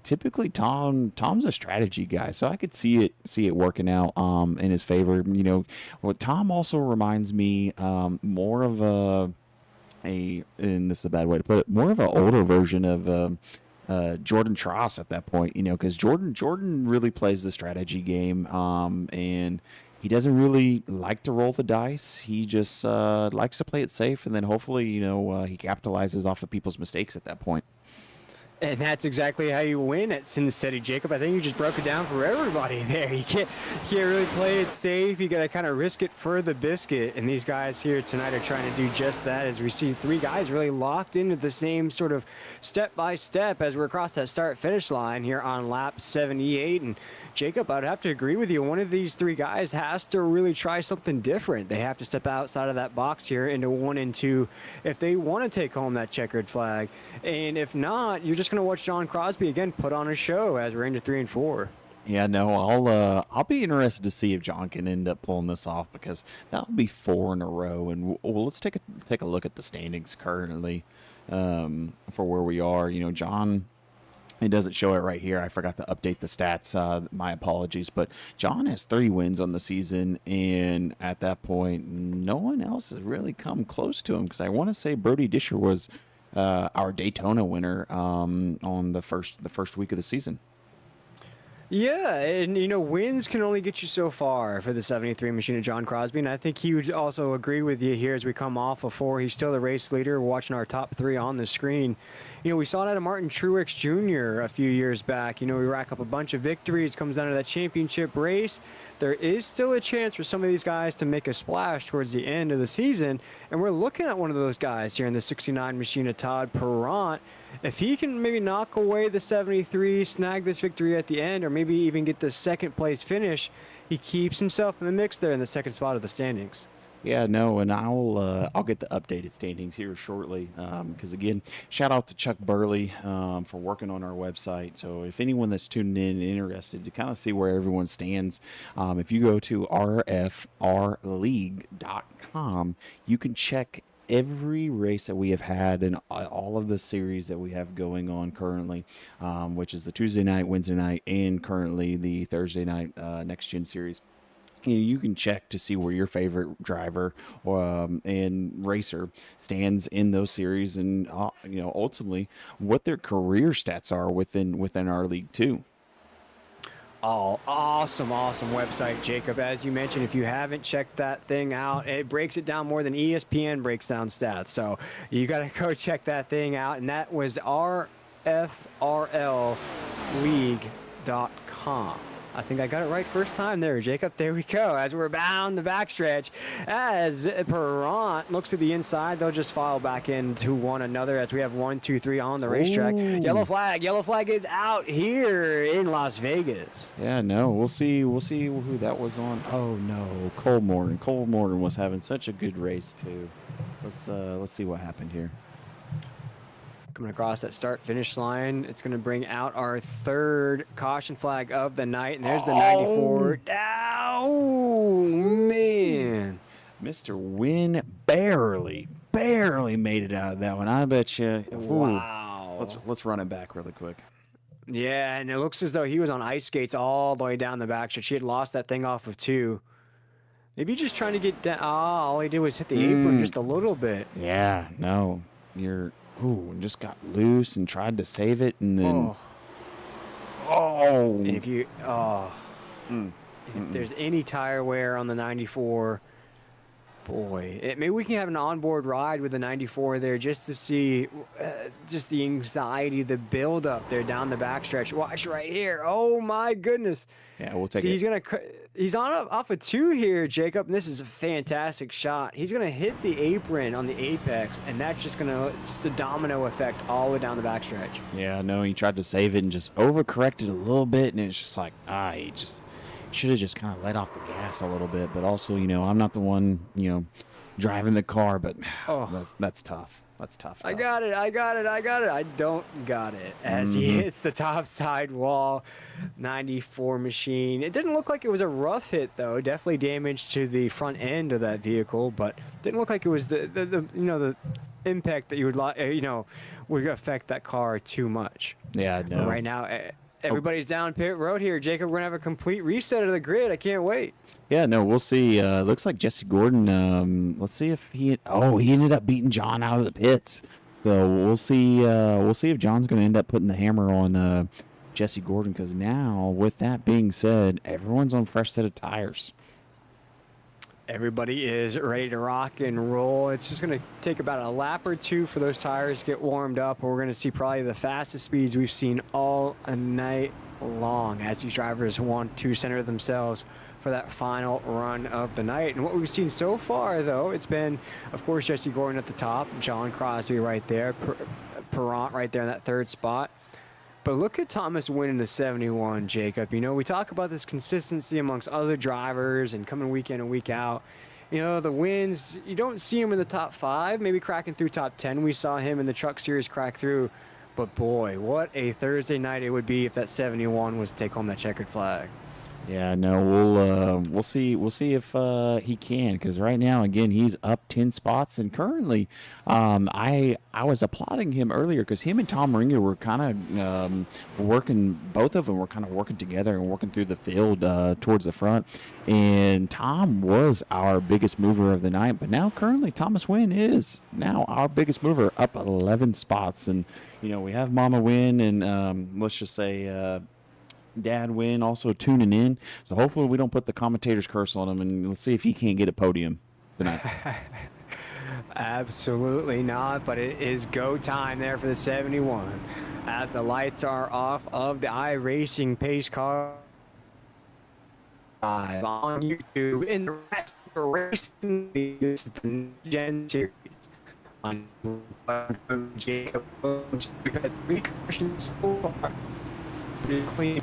C: typically, Tom's a strategy guy, so I could see it working out in his favor. Tom also reminds me more of and this is a bad way to put it, more of an older version of Jordan Tross at that point, because Jordan really plays the strategy game, and he doesn't really like to roll the dice. He just likes to play it safe, and then hopefully, he capitalizes off of people's mistakes at that point.
D: And that's exactly how you win at Sin City, Jacob. I think you just broke it down for everybody there. You can't really play it safe. You got to kind of risk it for the biscuit. And these guys here tonight are trying to do just that, as we see three guys really locked into the same sort of step-by-step as we're across that start-finish line here on lap 78. And Jacob, I'd have to agree with you. One of these three guys has to really try something different. They have to step outside of that box here into 1 and 2 if they want to take home that checkered flag. And if not, you're just going to watch John Crosby again put on a show as we're into 3 and 4.
C: Yeah, no, I'll be interested to see if John can end up pulling this off, because that'll be 4 in a row. And let's take a look at the standings currently for where we are. John. It doesn't show it right here. I forgot to update the stats. My apologies. But John has 30 wins on the season, and at that point, no one else has really come close to him, because I want to say Brody Disher was our Daytona winner on the first week of the season.
D: Yeah, and wins can only get you so far for the 73 machine of John Crosby, and I think he would also agree with you here as we come off of 4. He's still the race leader. We're watching our top 3 on the screen. We saw that at Martin Truex Jr. a few years back. We rack up a bunch of victories, comes down to that championship race. There is still a chance for some of these guys to make a splash towards the end of the season, and we're looking at one of those guys here in the 69 machine of Todd Perrant. If he can maybe knock away the 73, snag this victory at the end, or maybe even get the second place finish, he keeps himself in the mix there in the second spot of the standings.
C: Yeah, no, and I'll get the updated standings here shortly, because again, shout out to Chuck Burley for working on our website. So if anyone that's tuning in and interested to kind of see where everyone stands, if you go to rfrleague.com, you can check every race that we have had and all of the series that we have going on currently, which is the Tuesday night, Wednesday night, and currently the Thursday night Nextgen series. You can check to see where your favorite driver and racer stands in those series, and ultimately what their career stats are within our league too.
D: Oh, awesome website, Jacob. As you mentioned, if you haven't checked that thing out, it breaks it down more than ESPN breaks down stats. So you got to go check that thing out. And that was RFRLleague.com. I think I got it right first time there, Jacob. There we go. As we're bound the backstretch, as Perrant looks to the inside, they'll just file back into one another as we have 1, 2, 3 on the racetrack.
C: Ooh.
D: Yellow flag is out here in Las Vegas.
C: Yeah, no, we'll see who that was on. Oh no, Cole Morgan was having such a good race too. Let's see what happened here.
D: Coming across that start-finish line, it's going to bring out our third caution flag of the night, and there's the 94. Oh, man.
C: Mr. Wynn barely made it out of that one. I bet you.
D: Wow.
C: Let's run it back really quick.
D: Yeah, and it looks as though he was on ice skates all the way down the backstretch. He had lost that thing off of 2. Maybe just trying to get down. Oh, all he did was hit the apron just a little bit.
C: Yeah, no, you're. Ooh, and just got loose and tried to save it, and then
D: And if you if there's any tire wear on the 94, boy, maybe we can have an onboard ride with the 94 there just to see just the anxiety, the build up there down the backstretch. Watch right here. Oh my goodness.
C: Yeah, we'll take
D: See,
C: it.
D: he's on off of 2 here, Jacob, and this is a fantastic shot. He's gonna hit the apron on the apex, and that's just a domino effect all the way down the backstretch.
C: Yeah, no, he tried to save it and just overcorrected a little bit, and it's just like, he just should have just kind of let off the gas a little bit. But also, I'm not the one, driving the car, but that's tough. That's tough.
D: I got it. I don't got it as he hits the top side wall. 94 machine. It didn't look like it was a rough hit though. Definitely damage to the front end of that vehicle, but didn't look like it was the impact that you would affect that car too much.
C: Yeah, no.
D: But right now, everybody's down pit road here, Jacob. We're gonna have a complete reset of the grid. I can't wait.
C: Yeah, no, we'll see. Looks like Jesse Gordon. Let's see if he ended up beating John out of the pits. So we'll see. We'll see if John's going to end up putting the hammer on Jesse Gordon. Because now, with that being said, everyone's on fresh set of tires.
D: Everybody is ready to rock and roll. It's just going to take about a lap or two for those tires to get warmed up. We're going to see probably the fastest speeds we've seen all night long as these drivers want to center themselves for that final run of the night. And what we've seen so far, though, it's been, of course, Jesse Gordon at the top, John Crosby right there, Perrant right there in that 3rd spot. But look at Thomas winning the 71, Jacob. We talk about this consistency amongst other drivers and coming week in and week out. The wins, you don't see him in the top 5, maybe cracking through top 10. We saw him in the Truck Series crack through. But boy, what a Thursday night it would be if that 71 was to take home that checkered flag.
C: Yeah, no, we'll see if he can, because right now, again, he's up 10 spots, and currently, I was applauding him earlier because him and Tom Ringer were kind of working. Both of them were kind of working together and working through the field towards the front, and Tom was our biggest mover of the night. But now, currently, Thomas Wynn is now our biggest mover, up 11 spots, and we have Mama Wynn and let's just say. Dad Win also tuning in, so hopefully we don't put the commentator's curse on him, and let's see if he can't get a podium tonight.
D: Absolutely not, but it is go time there for the 71 as the lights are off of the iRacing pace car on YouTube in the racing. This is the Nextgen series on Jacob. We've had 3 questions so far. Pretty clean.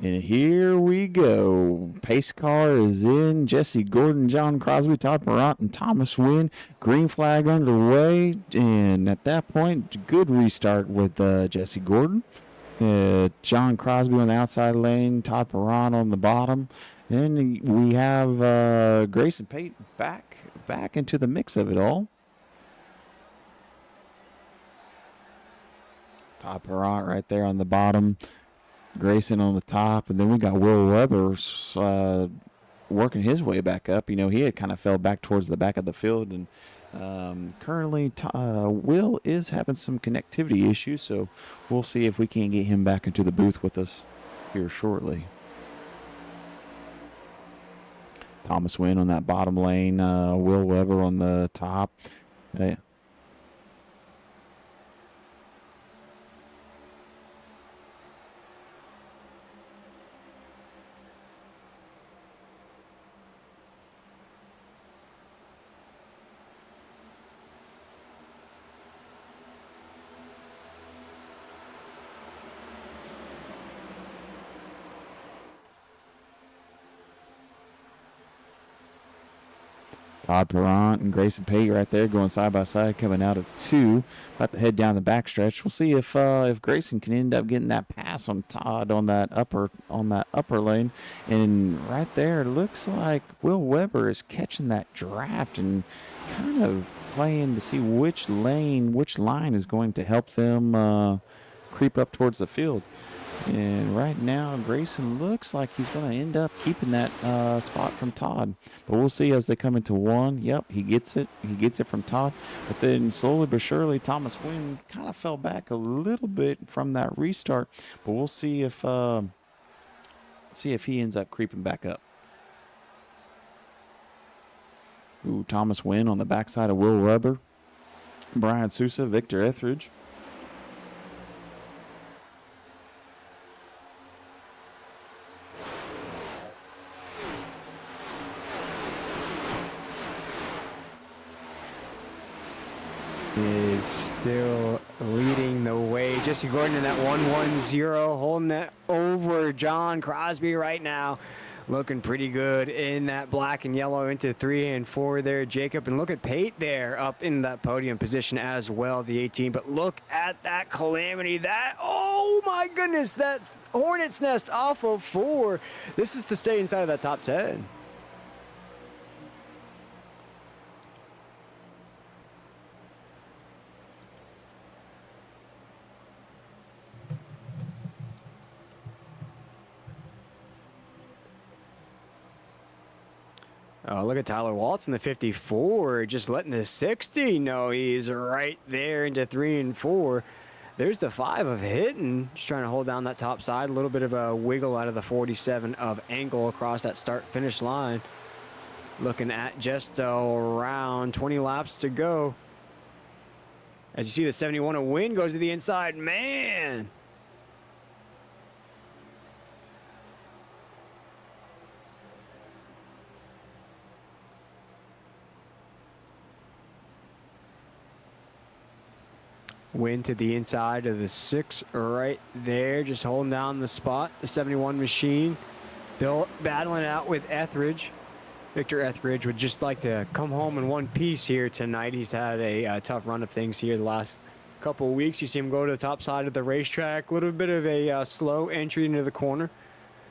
C: And here we go. Pace car is in. Jesse Gordon, John Crosby, Todd Perrant, and Thomas Wynn. Green flag underway. And at that point, good restart with Jesse Gordon. John Crosby on the outside lane. Todd Perrant on the bottom. Then we have Grayson Pate back into the mix of it all. Todd Perrant right there on the bottom. Grayson on the top, and then we got Will Weber working his way back up. He had kind of fell back towards the back of the field, and currently Will is having some connectivity issues, so we'll see if we can't get him back into the booth with us here shortly. Thomas Wynn on that bottom lane, Will Weber on the top. Todd Perrant and Grayson Pate right there going side by side, coming out of 2. About to head down the backstretch. We'll see if Grayson can end up getting that pass on Todd on that upper lane. And right there, it looks like Will Weber is catching that draft and kind of playing to see which line is going to help them creep up towards the field. And right now, Grayson looks like he's going to end up keeping that spot from Todd. But we'll see as they come into 1. Yep, he gets it. He gets it from Todd. But then slowly but surely, Thomas Wynn kind of fell back a little bit from that restart. But we'll see if he ends up creeping back up. Ooh, Thomas Wynn on the backside of Will Weber, Brian Sousa, Victor Etheridge.
D: Is still leading the way. Jesse Gordon in that 1-1-0, holding that over John Crosby right now. Looking pretty good in that black and yellow into 3 and 4 there, Jacob. And look at Pate there up in that podium position as well, the 18. But look at that calamity. Oh my goodness, that Hornet's Nest off of 4. This is to stay inside of that top 10. Oh, look at Tyler Waltz in the 54, just letting the 60 know he's right there into 3 and 4. There's the 5 of Hitton, just trying to hold down that top side. A little bit of a wiggle out of the 47 of Angle across that start-finish line. Looking at just around 20 laps to go. As you see the 71 of Win goes to the inside. Man! Win to the inside of the 6 right there, just holding down the spot. The 71 machine. Bill battling out with Etheridge. Victor Etheridge would just like to come home in one piece here tonight. He's had a tough run of things here the last couple of weeks. You see him go to the top side of the racetrack. A little bit of a slow entry into the corner.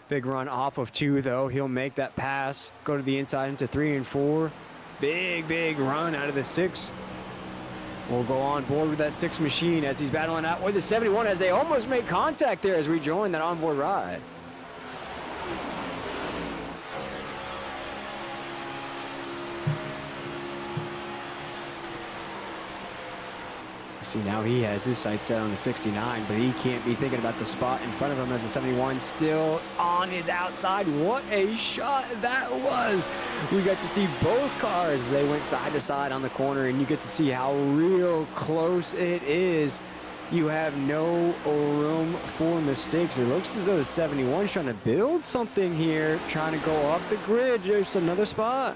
D: Big run off of 2, though. He'll make that pass, go to the inside into 3 and 4. Big run out of the 6. We'll go on board with that 6 machine as he's battling out with the 71 as they almost make contact there as we join that onboard ride. See, now he has his sights set on the 69, but he can't be thinking about the spot in front of him as the 71 still on his outside. What a shot that was. We got to see both cars. They went side to side on the corner, and you get to see how real close it is. You have no room for mistakes. It looks as though the 71 is trying to build something here, trying to go up the grid. There's another spot.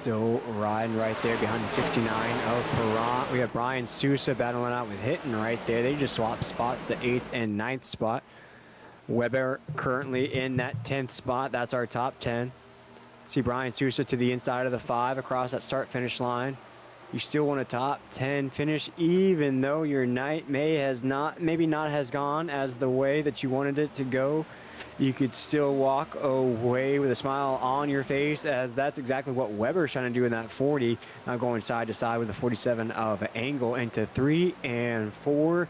D: Still riding right there behind the 69 of Perrant. We have Brian Sousa battling out with Hitton right there. They just swapped spots, the 8th and 9th spot. Weber currently in that 10th spot. That's our top 10. See Brian Sousa to the inside of the 5 across that start-finish line. You still want a top 10 finish, even though your night maybe not has gone as the way that you wanted it to go. You could still walk away with a smile on your face, as that's exactly what Weber's trying to do in that 40. Now going side to side with the 47 of Angle into 3 and 4.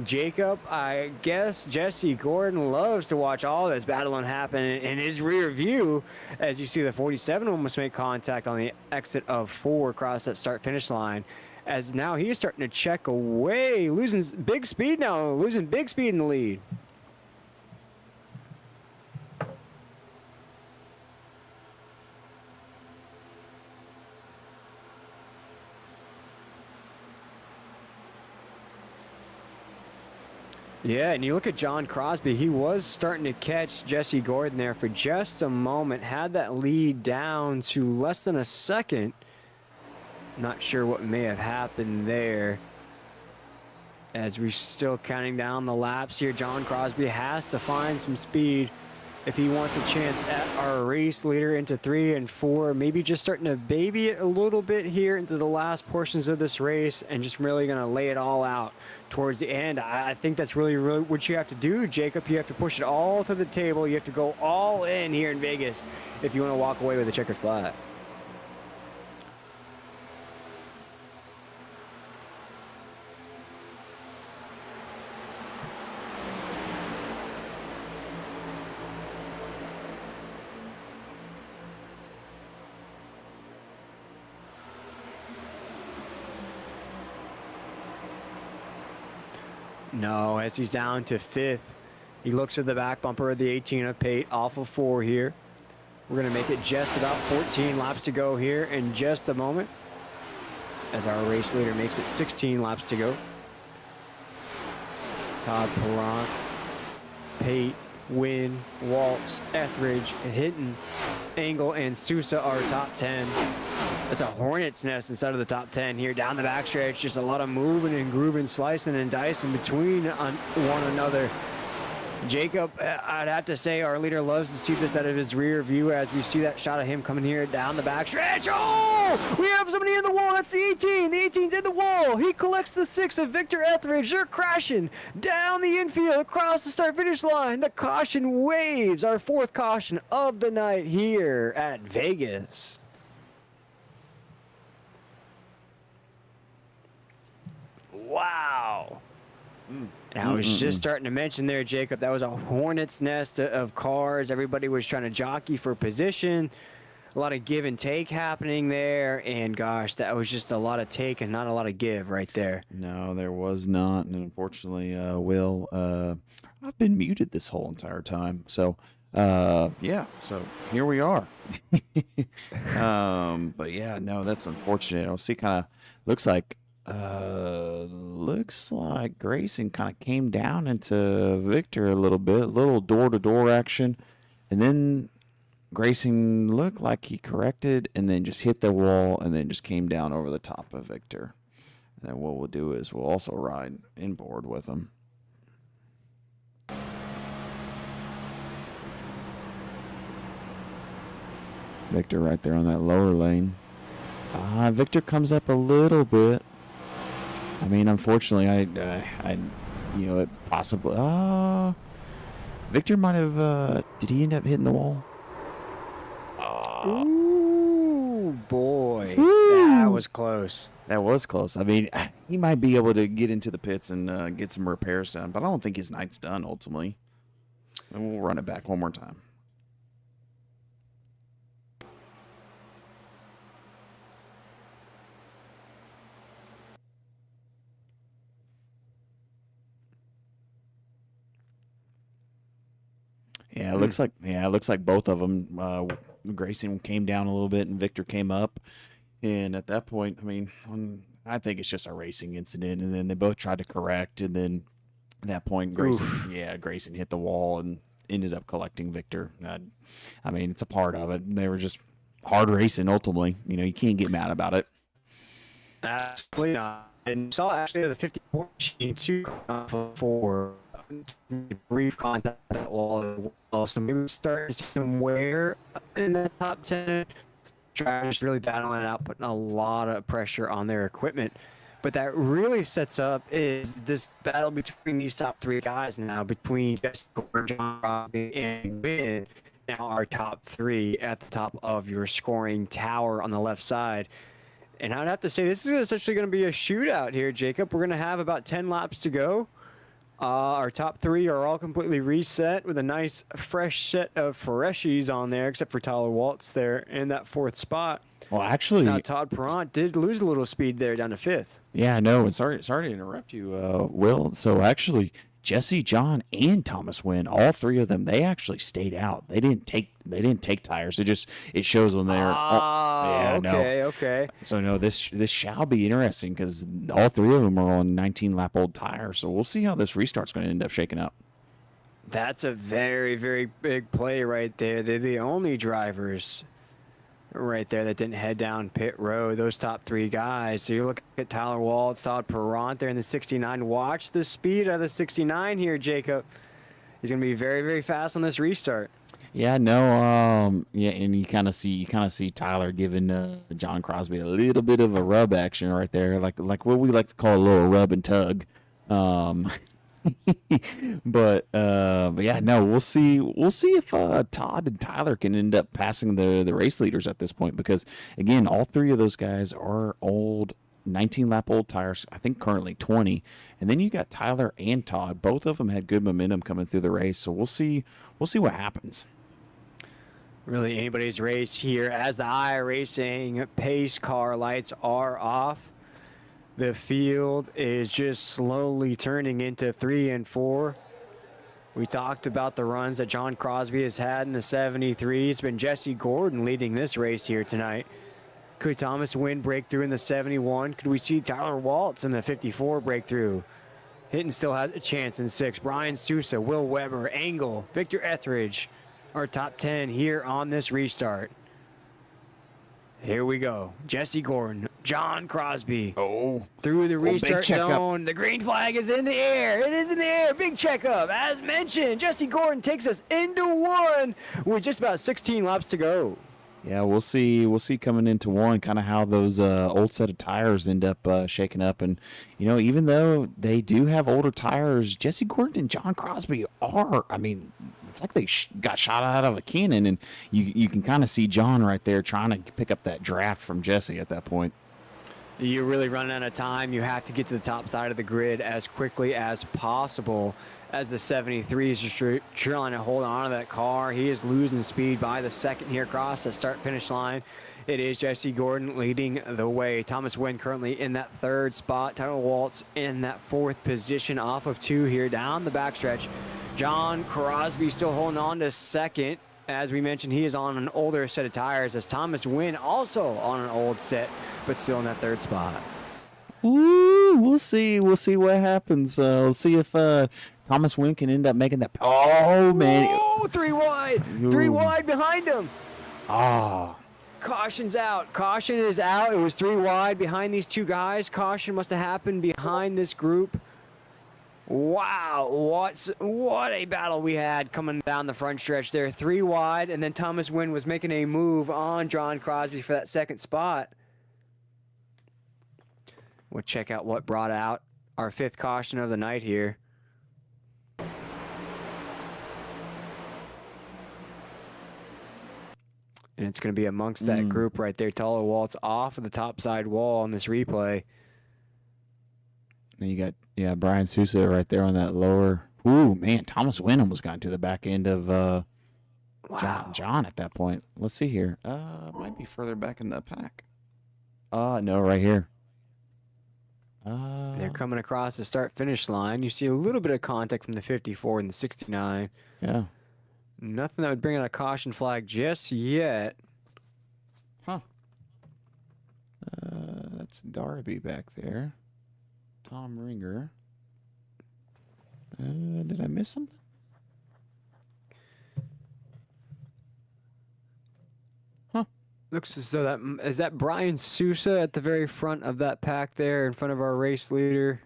D: Jacob, I guess Jesse Gordon loves to watch all this battling happen in his rear view, as you see the 47 almost make contact on the exit of 4 across that start-finish line. As now he's starting to check away, losing big speed in the lead. Yeah, and you look at John Crosby, he was starting to catch Jesse Gordon there for just a moment, had that lead down to less than a second. Not sure what may have happened there. As we're still counting down the laps here, John Crosby has to find some speed if he wants a chance at our race leader into 3 and 4. Maybe just starting to baby it a little bit here into the last portions of this race and just really going to lay it all out towards the end. I think that's really what you have to do, Jacob. You have to push it all to the table. You have to go all in here in Vegas if you want to walk away with a checkered flag. No, as he's down to 5th, he looks at the back bumper of the 18 of Pate off of 4 here. We're going to make it just about 14 laps to go here in just a moment, as our race leader makes it 16 laps to go. Todd Perron, Pate, Wynn, Waltz, Etheridge, Hinton, Engel, and Sousa are top 10. That's a hornet's nest inside of the top 10 here. Down the backstretch, just a lot of moving and grooving, slicing and dicing between one another. Jacob, I'd have to say our leader loves to see this out of his rear view as we see that shot of him coming here down the backstretch. Oh, we have somebody in the wall. That's the 18. The 18's in the wall. He collects the 6 of Victor Etheridge. They're crashing down the infield across the start-finish line. The caution waves, our 4th caution of the night here at Vegas. Wow. And I was just starting to mention there, Jacob, that was a hornet's nest of cars. Everybody was trying to jockey for position. A lot of give and take happening there. And gosh, that was just a lot of take and not a lot of give right there.
C: No, there was not. And unfortunately, Will, I've been muted this whole entire time. So, yeah, so here we are. But yeah, no, that's unfortunate. I'll see, kind of looks like Grayson kind of came down into Victor a little bit, a little door-to-door action, and then Grayson looked like he corrected and then just hit the wall and then just came down over the top of Victor. And then what we'll do is we'll also ride inboard with him. Victor right there on that lower lane. Victor comes up a little bit. I mean, unfortunately, I it possibly. Victor might have. Did he end up hitting the wall?
D: Ooh, boy, that was close.
C: That was close. I mean, he might be able to get into the pits and get some repairs done, but I don't think his night's done ultimately. And we'll run it back one more time. Yeah, it looks like both of them. Grayson came down a little bit, and Victor came up. And at that point, I mean, I think it's just a racing incident. And then they both tried to correct, and then at that point, Grayson hit the wall and ended up collecting Victor. I mean, it's a part of it. They were just hard racing. Ultimately, you can't get mad about it.
D: Absolutely not. And you saw actually the 54 machine too for brief contact at that wall. So maybe we start to see some wear in the top 10. Drivers really battling it out, putting a lot of pressure on their equipment. But that really sets up is this battle between these top 3 guys now, between Jesse Gordon, John Robbie, and Wynn. Now our top 3 at the top of your scoring tower on the left side. And I'd have to say this is essentially going to be a shootout here, Jacob. We're going to have about 10 laps to go. Our top 3 are all completely reset with a nice fresh set of freshies on there, except for Tyler Waltz there in that 4th spot.
C: Well, actually,
D: now Todd Perrant did lose a little speed there down to 5th.
C: Yeah, I know. And sorry to interrupt you, Will. So actually, Jesse, John, and Thomas Wynn, all three of them, they actually stayed out. They didn't take tires. It shows when they're
D: Okay.
C: So no, this shall be interesting because all three of them are on 19 lap old tires. So we'll see how this restart's going to end up shaking up.
D: That's a very, very big play right there. They're the only drivers right there that didn't head down pit road, those top three guys. So you look at Tyler Waltz, Todd Perront there in the 69. Watch the speed of the 69 here, Jacob. He's going to be very, very fast on this restart.
C: Yeah, no, and you kind of see Tyler giving John Crosby a little bit of a rub action right there, like what we like to call a little rub and tug. But yeah, no, we'll see if Todd and Tyler can end up passing the race leaders at this point, because again, all three of those guys are old 19 lap old tires, I think currently 20, and then you got Tyler and Todd. Both of them had good momentum coming through the race, so we'll see what happens.
D: Really anybody's race here as the iRacing pace car lights are off. The field is just slowly turning into 3 and 4. We talked about the runs that John Crosby has had in the 73. It's been Jesse Gordon leading this race here tonight. Could Thomas Wynn break through in the 71? Could we see Tyler Waltz in the 54 breakthrough? Hinton still has a chance in 6. Brian Sousa, Will Weber, Engel, Victor Etheridge, our top 10 here on this restart. Here we go. Jesse Gordon, John Crosby.
C: Oh,
D: Through the restart
C: checkup.
D: zone. The green flag is in the air. It is in the air. Big checkup. As mentioned, Jesse Gordon takes us into 1 with just about 16 laps to go.
C: Yeah, we'll see coming into 1 kind of how those old set of tires end up shaking up. And, even though they do have older tires, Jesse Gordon and John Crosby are, it's like they got shot out of a cannon. And you can kind of see John right there trying to pick up that draft from Jesse at that point.
D: You're really running out of time. You have to get to the top side of the grid as quickly as possible, as the 73 is just trying to hold on to that car. He is losing speed by the second here across the start-finish line. It is Jesse Gordon leading the way. Thomas Wynn currently in that 3rd spot. Tyler Waltz in that 4th position off of 2 here down the backstretch. John Crosby still holding on to 2nd. As we mentioned, he is on an older set of tires, as Thomas Wynn also on an old set, but still in that 3rd spot.
C: Ooh, we'll see what happens. We'll see if Thomas Wynn can end up making that. Oh, man.
D: Oh, 3 wide.
C: Ooh.
D: 3 wide behind him.
C: Ah.
D: Caution's out. Caution is out. It was 3 wide behind these 2 guys. Caution must have happened behind this group. Wow, what a battle we had coming down the front stretch there. 3 wide, and then Thomas Wynn was making a move on John Crosby for that 2nd spot. We'll check out what brought out our 5th caution of the night here. And it's going to be amongst that group right there. Tyler Waltz off of the top side wall on this replay.
C: Then you got, Brian Sousa right there on that lower. Ooh, man, Thomas Wynn almost got into the back end of John at that point. Let's see here. Might be further back in the pack. No, right here.
D: They're coming across the start-finish line. You see a little bit of contact from the 54 and the 69.
C: Yeah.
D: Nothing that would bring out a caution flag just yet.
C: Huh. That's Darby back there. Tom Ringer. Did I miss something? Huh.
D: Looks as though is that Brian Sousa at the very front of that pack there in front of our race leader.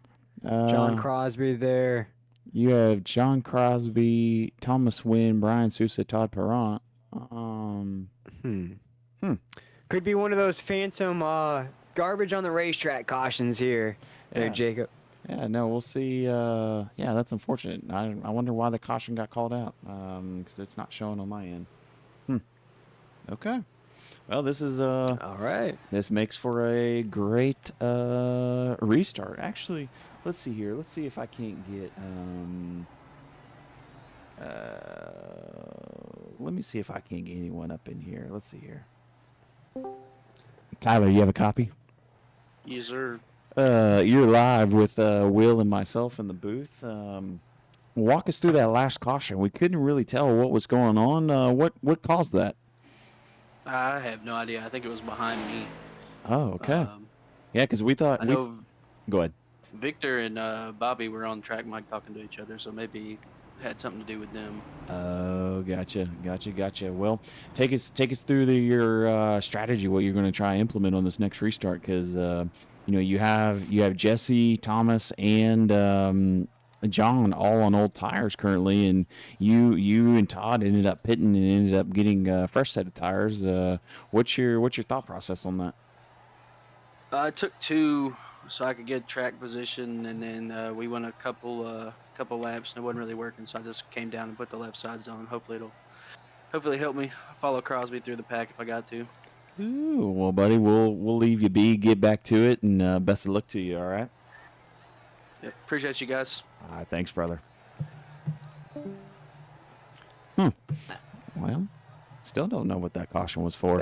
D: John Crosby there.
C: You have John Crosby, Thomas Wynn, Brian Sousa, Todd Perront.
D: Could be one of those phantom garbage on the racetrack cautions here. There, Jacob.
C: Yeah, no, we'll see. Yeah, that's unfortunate. I wonder why the caution got called out, because it's not showing on my end. Okay. Well, this is
D: all right.
C: This makes for a great restart. Actually, let's see here. Let's see if I can't get let me see if I can't get anyone up in here. Let's see here. Tyler, you have a copy?
E: Yes, sir.
C: You're live with Will and myself in the booth. walk us through that last caution. We couldn't really tell what was going on. What caused that?
E: I have no idea. I think it was behind me.
C: Oh, okay. Yeah, because we thought
E: I know
C: Go ahead.
E: Victor and Bobby were on track mic talking to each other, so maybe it had something to do with them.
C: Oh, gotcha. Well, take us through your strategy, what you're going to try and implement on this next restart, because you have Jesse, Thomas, and John all on old tires currently, and you and Todd ended up pitting and ended up getting a fresh set of tires. What's your thought process on that?
E: I took 2 so I could get track position, and then we went a couple laps and it wasn't really working, so I just came down and put the left sides on. Hopefully help me follow Crosby through the pack if I got to.
C: Ooh, well, buddy, we'll leave you be. Get back to it, and best of luck to you. All right.
E: Yep, appreciate you guys.
C: All right, thanks, brother. Well, still don't know what that caution was for.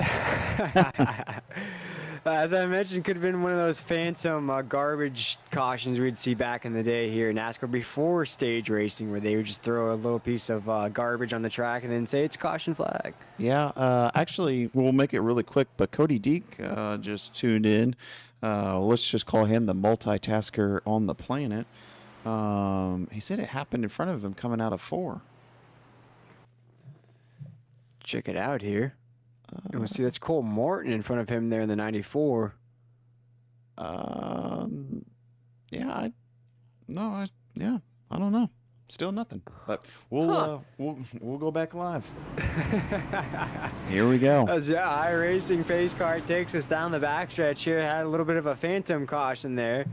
F: As I mentioned, could have been one of those phantom garbage cautions we'd see back in the day here in NASCAR before stage racing, where they would just throw a little piece of garbage on the track and then say it's a caution flag.
C: Yeah, actually, we'll make it really quick, but Cody Deek just tuned in. Let's just call him the multitasker on the planet. He said it happened in front of him coming out of 4.
F: Check it out here. We'll see, that's Cole Morton in front of him there in the 94.
C: I don't know. Still nothing. But we'll go back live. Here we go.
F: As the iRacing pace car takes us down the backstretch here, had a little bit of a phantom caution there.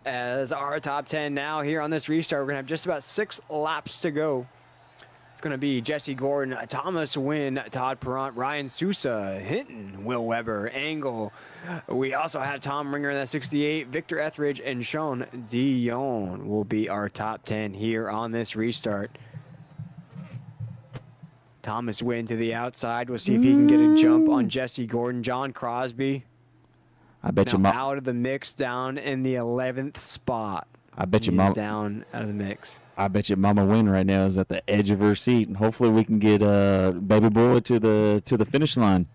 F: As our top 10 now here on this restart, we're gonna have just about 6 laps to go. It's going to be Jesse Gordon, Thomas Wynn, Todd Perront, Ryan Sousa, Hinton, Will Weber, Angle. We also have Tom Ringer in that 68, Victor Etheridge, and Sean Dion will be our top 10 here on this restart. Thomas Wynn to the outside. We'll see if he can get a jump on Jesse Gordon. John Crosby.
C: I bet
F: now out of the mix, down in the 11th spot.
C: I bet you
F: He's down out of the mix.
C: I bet you Mama Wynn right now is at the edge of her seat, and hopefully we can get Baby Boy to the finish line.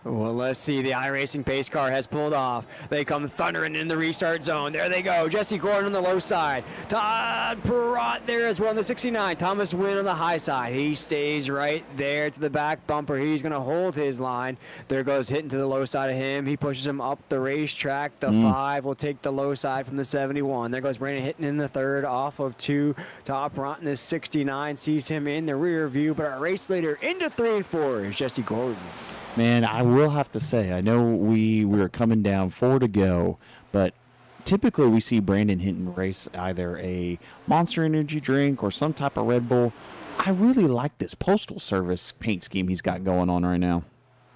F: Well, let's see. The iRacing pace car has pulled off. They come thundering in the restart zone. There they go. Jesse Gordon on the low side. Todd Perrott there as well on the 69. Thomas Wynn on the high side. He stays right there to the back bumper. He's going to hold his line. There goes Hinton to the low side of him. He pushes him up the racetrack. The 5 will take the low side from the 71. There goes Brandon Hinton in the 3rd off of 2. Todd Perrott in the 69 sees him in the rear view. But our race leader into 3 and 4 is Jesse Gordon.
C: Man, I will have to say, I know we were coming down 4 to go, but typically we see Brandon Hinton race either a Monster Energy drink or some type of Red Bull. I really like this Postal Service paint scheme he's got going on right now.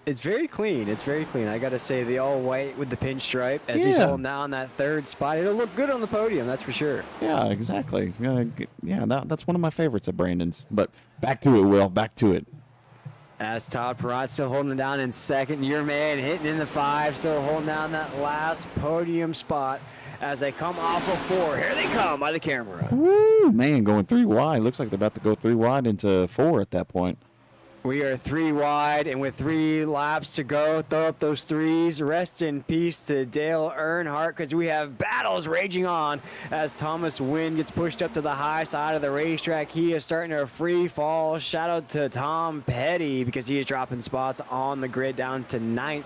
F: It's very clean. It's very clean. I got to say, the all white with the pinstripe as he's holding down that 3rd spot. It'll look good on the podium, that's for sure.
C: Yeah, exactly. That's one of my favorites of Brandon's. But back to it, Will. Back to it.
F: As Todd Perrott still holding it down in 2nd. Your man hitting in the 5, still holding down that last podium spot as they come off of 4. Here they come by the camera.
C: Woo, man, going 3 wide. Looks like they're about to go 3 wide into 4 at that point.
F: We are 3 wide, and with 3 laps to go, throw up those 3s. Rest in peace to Dale Earnhardt, because we have battles raging on as Thomas Wynn gets pushed up to the high side of the racetrack. He is starting to free fall. Shout out to Tom Petty, because he is dropping spots on the grid down to 9th.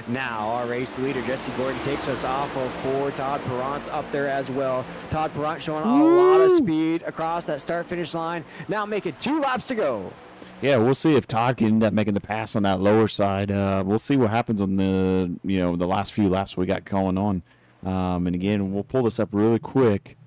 F: Now, our race leader, Jesse Gordon, takes us off of 4. Todd Perront's up there as well. Todd Perront showing a lot of speed across that start-finish line. Now making 2 laps to go.
C: Yeah, we'll see if Todd can end up making the pass on that lower side. We'll see what happens on the last few laps we got going on. And again, we'll pull this up really quick.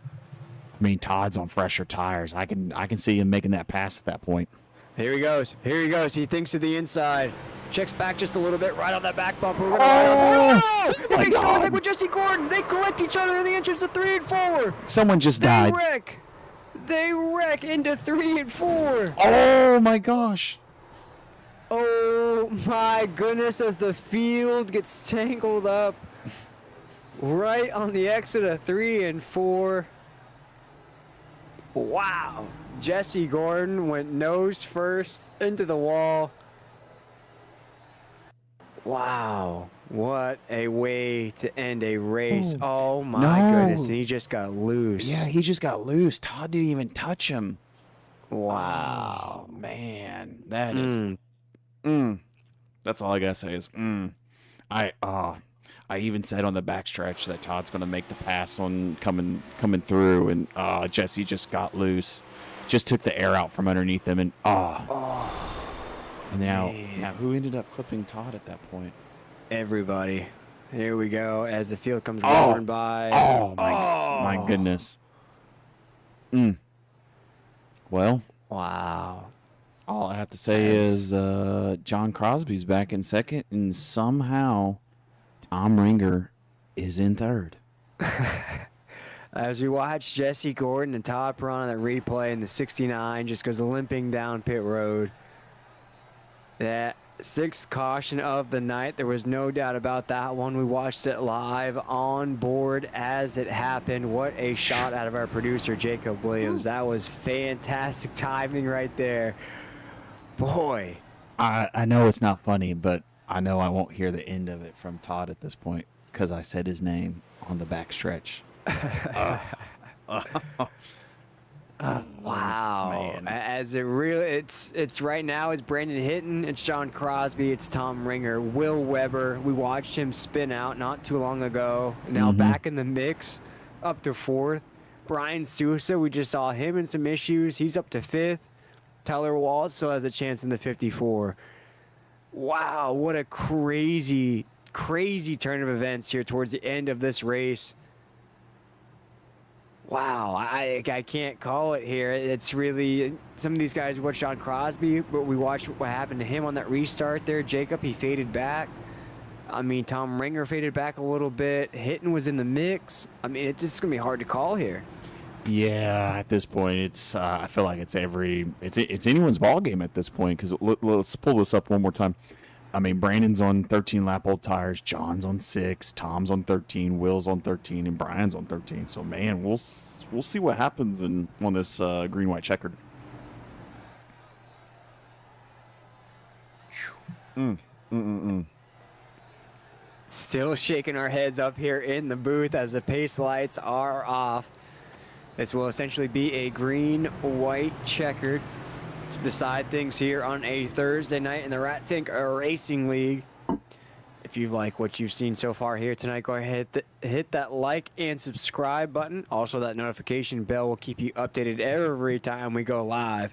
C: I mean, Todd's on fresher tires. I can see him making that pass at that point.
F: Here he goes. Here he goes. He thinks to the inside. Checks back just a little bit, right on that back bumper. We're gonna ride on. Oh! He makes contact with Jesse Gordon. They collect each other in the entrance of 3 and 4.
C: Someone just died.
F: They wreck into 3 and 4.
C: Oh my gosh.
F: Oh my goodness, as the field gets tangled up right on the exit of 3 and 4. Wow. Jesse Gordon went nose first into the wall. Wow. What a way to end a race. Oh my goodness. And he just got loose.
C: Yeah, he just got loose. Todd didn't even touch him.
F: Wow.
C: Oh, man. That is. That's all I got to say is, I even said on the backstretch that Todd's going to make the pass on coming through, and Jesse just got loose. Just took the air out from underneath him, and and now who ended up clipping Todd at that point?
F: Everybody. Here we go as the field comes roaring by.
C: Oh my goodness. Well,
F: wow.
C: all I have to say is John Crosby's back in second, and somehow Tom Ringer is in third.
F: As we watch Jesse Gordon and Todd Perron on that replay in the 69 just goes limping down pit road. That sixth caution of the night. There was no doubt about that one. We watched it live on board as it happened. What a shot out of our producer, Jacob Williams. That was fantastic timing right there. Boy.
C: I know it's not funny, but I know I won't hear the end of it from Todd at this point because I said his name on the backstretch.
F: Wow.
C: Man.
F: As it really, it's right now, it's Brandon Hinton, it's John Crosby, it's Tom Ringer, Will Weber. We watched him spin out not too long ago. Now back in the mix, up to fourth. Brian Sousa, we just saw him in some issues. He's up to fifth. Tyler Waltz still has a chance in the 54. Wow, what a crazy, crazy turn of events here towards the end of this race. Wow, I can't call it here. It's really, some of these guys watch John Crosby, but we watched what happened to him on that restart there. Jacob, he faded back. I mean, Tom Ringer faded back a little bit. Hinton was in the mix. I mean, it's just going to be hard to call here.
C: Yeah, at this point, it's I feel like it's anyone's ball game at this point because let's pull this up one more time. I mean, Brandon's on 13 lap old tires, John's on 6, Tom's on 13, Will's on 13, and Brian's on 13. So, man, we'll see what happens on this green-white checkered.
F: Still shaking our heads up here in the booth as the pace lights are off. This will essentially be a green-white checkered to decide things here on a Thursday night in the Ratfink Racing League. If you like what you've seen so far here tonight, go ahead, hit that like and subscribe button. Also, that notification bell will keep you updated every time we go live.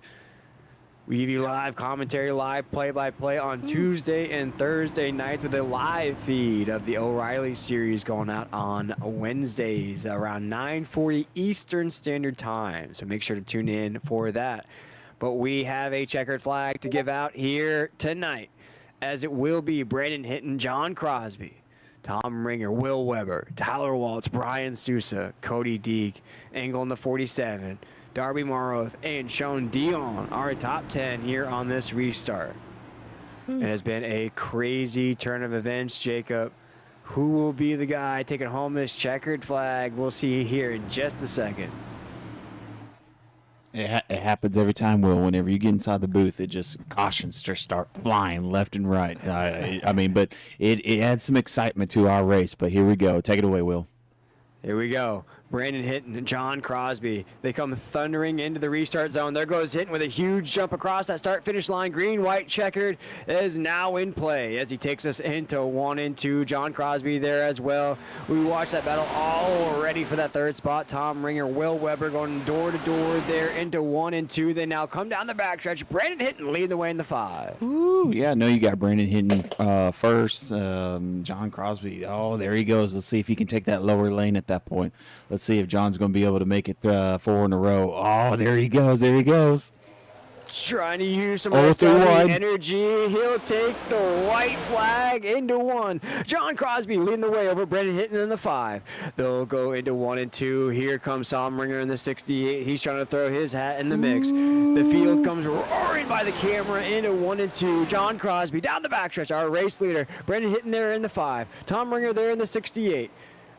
F: We give you live commentary, live play-by-play on Tuesday and Thursday nights with a live feed of the O'Reilly Series going out on Wednesdays around 9:40 Eastern Standard Time. So make sure to tune in for that. But we have a checkered flag to give out here tonight, as it will be Brandon Hinton, John Crosby, Tom Ringer, Will Weber, Tyler Waltz, Brian Sousa, Cody Deek, Engel in the 47, Darby Morrow, and Sean Dion are top 10 here on this restart. It has been a crazy turn of events, Jacob. Who will be the guy taking home this checkered flag? We'll see here in just a second.
C: It happens every time, Will. Whenever you get inside the booth, it just cautions just start flying left and right. I mean, but it adds some excitement to our race. But here we go. Take it away, Will.
F: Here we go. Brandon Hinton and John Crosby. They come thundering into the restart zone. There goes Hinton with a huge jump across that start-finish line. Green, white, checkered is now in play as he takes us into 1 and 2. John Crosby there as well. We watched that battle all ready for that third spot. Tom Ringer, Will Weber going door to door there into 1 and 2. They now come down the backstretch. Brandon Hinton leading the way in the 5.
C: Ooh, yeah, no, you got Brandon Hinton first. John Crosby, oh, there he goes. Let's see if he can take that lower lane at that point. Let's see if John's going to be able to make it 4 in a row. Oh, there he goes. There he goes.
F: Trying to use some
C: wide.
F: energy. He'll take the white flag into 1. John Crosby leading the way over Brandon Hinton in the 5. They'll go into 1 and 2. Here comes Tom Ringer in the 68. He's trying to throw his hat in the mix. The field comes roaring by the camera into 1 and 2. John Crosby down the backstretch, our race leader. Brandon Hinton there in the 5. Tom Ringer there in the 68.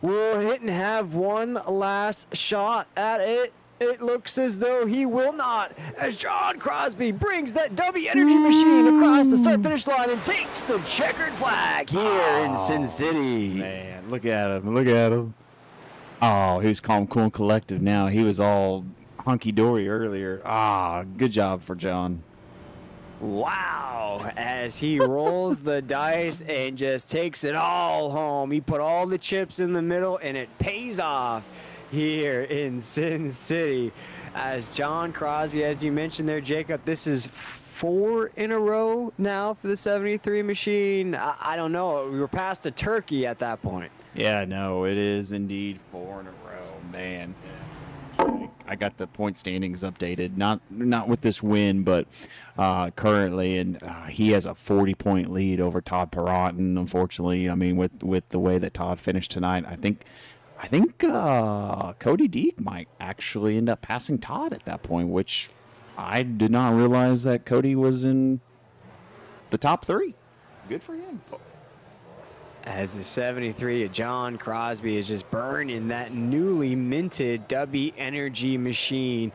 F: Will Hinton have one last shot at it? It looks as though he will not, as John Crosby brings that W Energy machine across the start-finish line and takes the checkered flag here in Sin City.
C: Man, look at him. Look at him. Oh, he was calm, cool, and collective now. He was all hunky-dory earlier. Good job for John.
F: Wow, as he rolls the dice and just takes it all home. He put all the chips in the middle, and it pays off here in Sin City. As John Crosby, as you mentioned there, Jacob, this is 4 in a row now for the 73 machine. I don't know. We were past a turkey at that point.
C: Yeah, no, it is indeed 4 in a row, man. I got the point standings updated, not with this win, but currently, and he has a 40-point lead over Todd Perrott. And unfortunately, I mean, with the way that Todd finished tonight, I think Cody Deek might actually end up passing Todd at that point, which I did not realize that Cody was in the top 3. Good for him.
F: As the 73 of John Crosby is just burning that newly minted W Energy machine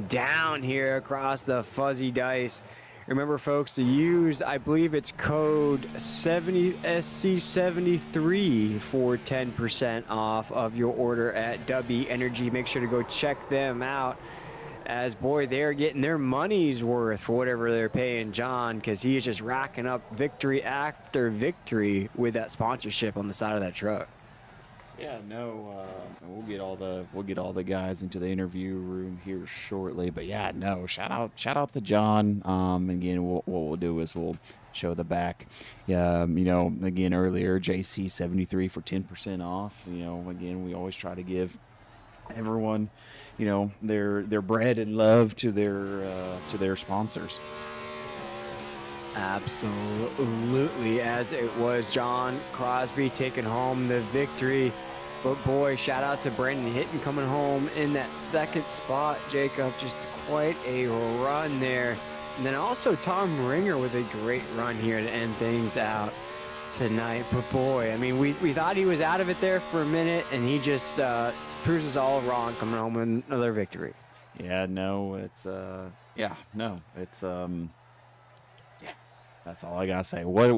F: down here across the fuzzy dice. Remember, folks, to use, I believe it's code SC73 for 10% off of your order at W Energy. Make sure to go check them out. As, boy, they're getting their money's worth for whatever they're paying John, because he is just racking up victory after victory with that sponsorship on the side of that truck.
C: Yeah, no, we'll get all the guys into the interview room here shortly. But yeah, no, shout out to John. Again, what we'll do is we'll show the back. Again earlier, JC 73 for 10% off. Again, we always try to give everyone, their bread and love to their sponsors.
F: Absolutely, as it was John Crosby taking home the victory. But boy, shout out to Brandon Hitton coming home in that second spot. Jacob, just quite a run there. And then also Tom Ringer with a great run here to end things out tonight. But boy, I mean, we thought he was out of it there for a minute, and he just proves us all wrong coming home with another victory.
C: Yeah, no, it's that's all I gotta say. What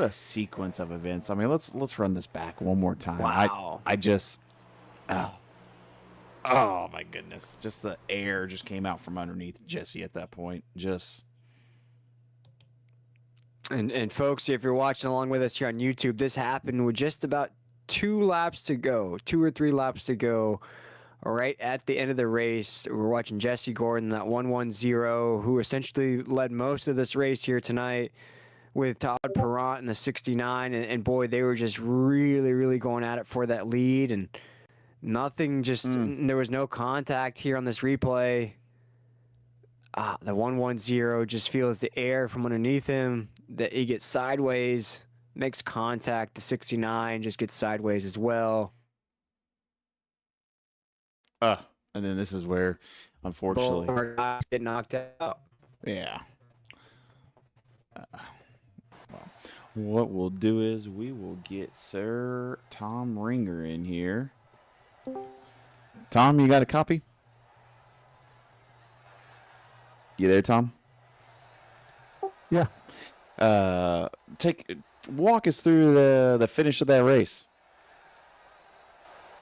C: a sequence of events. I mean, let's run this back one more time.
F: Wow.
C: I just oh my goodness, just the air just came out from underneath Jesse at that point. Just
F: and folks, if you're watching along with us here on YouTube, this happened with just about 2 laps to go, 2 or 3 laps to go. Right at the end of the race, we're watching Jesse Gordon, that 110, who essentially led most of this race here tonight, with Todd Perrott in the 69. And boy, they were just really, really going at it for that lead. And nothing, there was no contact here on this replay. The 110 just feels the air from underneath him, that he gets sideways, makes contact. The 69 just gets sideways as well.
C: And then this is where, unfortunately,
F: get knocked out.
C: Yeah. What we'll do is we will get Sir Tom Ringer in here. Tom, you got a copy? You there, Tom?
B: Yeah.
C: Walk us through the finish of that race.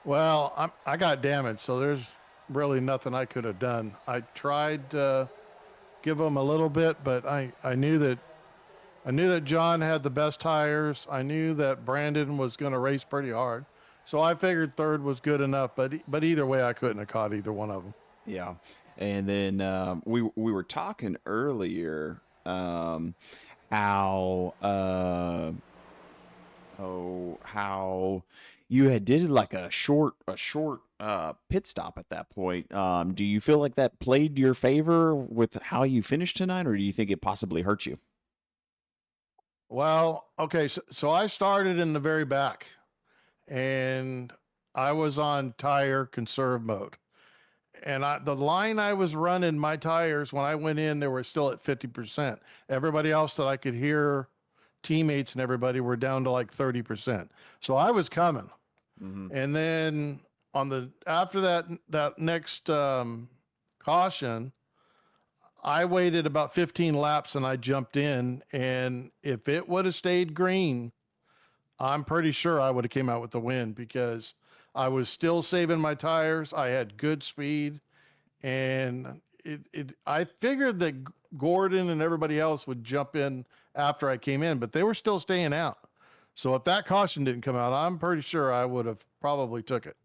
B: Well, I got damaged, so there's really nothing I could have done. I tried to give him a little bit, but I knew that John had the best tires. I knew that Brandon was going to race pretty hard, so I figured third was good enough. But either way, I couldn't have caught either one of them.
C: Yeah, and then we were talking earlier how you did like a short pit stop at that point. Do you feel like that played your favor with how you finished tonight, or do you think it possibly hurt you?
B: Well, okay, so I started in the very back, and I was on tire conserve mode. And the line I was running my tires when I went in, they were still at 50%. Everybody else that I could hear, teammates and everybody, were down to like 30%. So I was coming. Mm-hmm. And then after that next caution, I waited about 15 laps and I jumped in. And if it would have stayed green, I'm pretty sure I would have came out with the win because I was still saving my tires. I had good speed, and I figured that Gordon and everybody else would jump in after I came in, but they were still staying out. So if that caution didn't come out, I'm pretty sure I would have probably took it.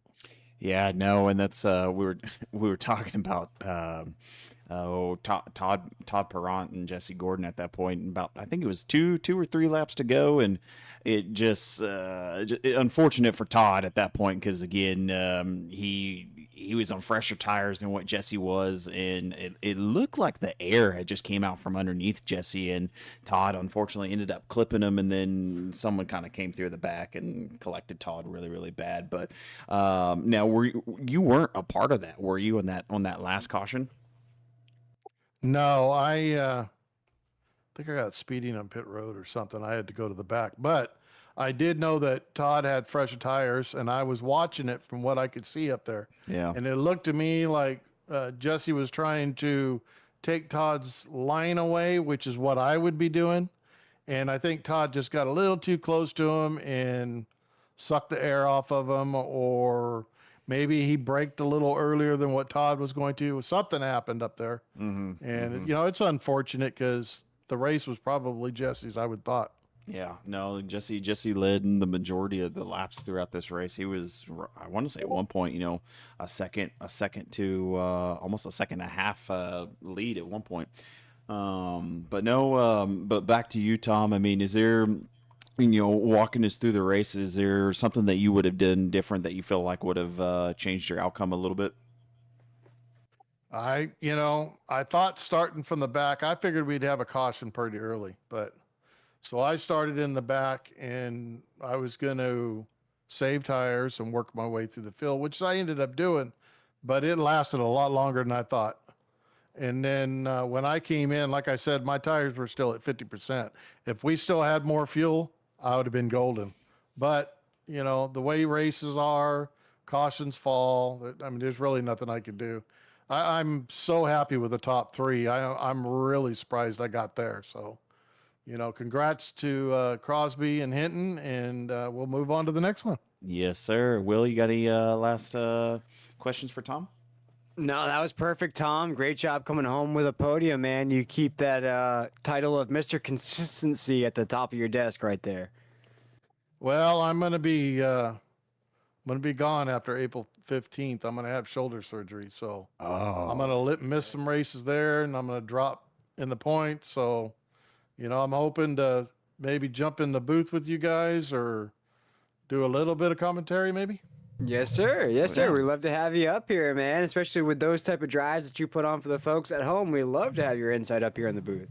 C: Yeah, no, and that's we were talking about Todd Perront and Jesse Gordon at that point. About I think it was two or three laps to go, and it just unfortunate for Todd at that point because again he was on fresher tires than what Jesse was, and it looked like the air had just came out from underneath Jesse, and Todd unfortunately ended up clipping him, and then someone kind of came through the back and collected Todd really bad. But now you weren't a part of that, were you, on that last caution?
B: No, I think I got speeding on pit road or something. I had to go to the back, but I did know that Todd had fresher tires, and I was watching it from what I could see up there.
C: Yeah.
B: And it looked to me like Jesse was trying to take Todd's line away, which is what I would be doing. And I think Todd just got a little too close to him and sucked the air off of him, or maybe he braked a little earlier than what Todd was going to. Something happened up there.
C: Mm-hmm.
B: And, you know, it's unfortunate because the race was probably Jesse's, I would thought.
C: Yeah, no, Jesse led in the majority of the laps throughout this race. He was, I want to say at one point, you know, a second to almost a second and a half lead at one point. But no, but back to you, Tom. I mean, is there, you know, walking us through the race, is there something that you would have done different that you feel like would have changed your outcome a little bit?
B: I thought starting from the back, I figured we'd have a caution pretty early, but so I started in the back and I was going to save tires and work my way through the field, which I ended up doing, but it lasted a lot longer than I thought. And then when I came in, like I said, my tires were still at 50%. If we still had more fuel, I would have been golden. But, you know, the way races are, cautions fall. I mean, there's really nothing I can do. I'm so happy with the top three. I'm really surprised I got there. So, you know, congrats to Crosby and Hinton, and we'll move on to the next one.
C: Yes, sir. Will, you got any last questions for Tom?
F: No, that was perfect, Tom. Great job coming home with a podium, man. You keep that title of Mr. Consistency at the top of your desk right there.
B: Well, I'm gonna be gone after April 15th. I'm gonna have shoulder surgery, so I'm gonna miss some races there, and I'm gonna drop in the points. So, you know, I'm hoping to maybe jump in the booth with you guys or do a little bit of commentary, maybe.
F: Yes, sir. Yes, sir.
C: Yeah.
F: We love to have you up here, man, especially with those type of drives that you put on for the folks at home. We love to have your insight up here in the booth.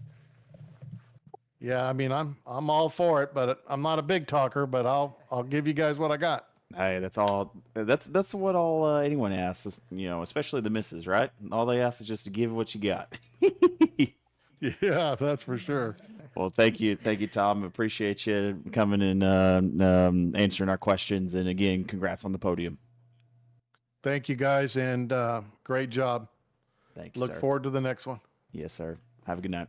B: Yeah, I mean, I'm all for it, but I'm not a big talker, but I'll give you guys what I got.
C: Hey, that's all. That's what all anyone asks, is, you know, especially the misses, right? All they ask is just to give what you got.
B: Yeah, that's for sure.
C: Well, thank you, Tom. Appreciate you coming and answering our questions, and again, congrats on the podium.
B: Thank you guys, and great job.
C: Thank you,
B: Look
C: sir.
B: forward to the next one.
C: Yes, sir. Have a good night.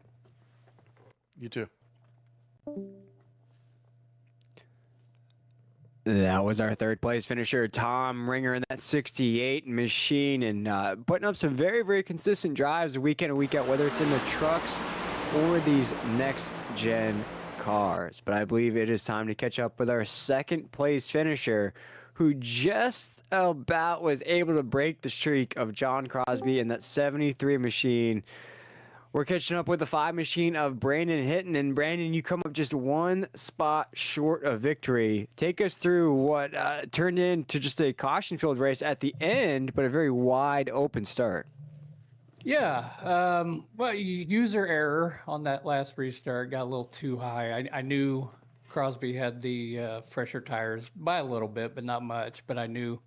B: You too.
F: That was our third place finisher, Tom Ringer, in that 68 machine, and putting up some very, very consistent drives week in and week out, whether it's in the trucks or these next gen cars. But I believe it is time to catch up with our second place finisher, who just about was able to break the streak of John Crosby in that 73 machine. We're catching up with the 5 machine of Brandon Hinton. And Brandon, you come up just one spot short of victory. Take us through what turned into just a caution field race at the end, but a very wide open start.
G: Yeah, well, user error on that last restart got a little too high. I knew Crosby had the fresher tires by a little bit, but not much. But I knew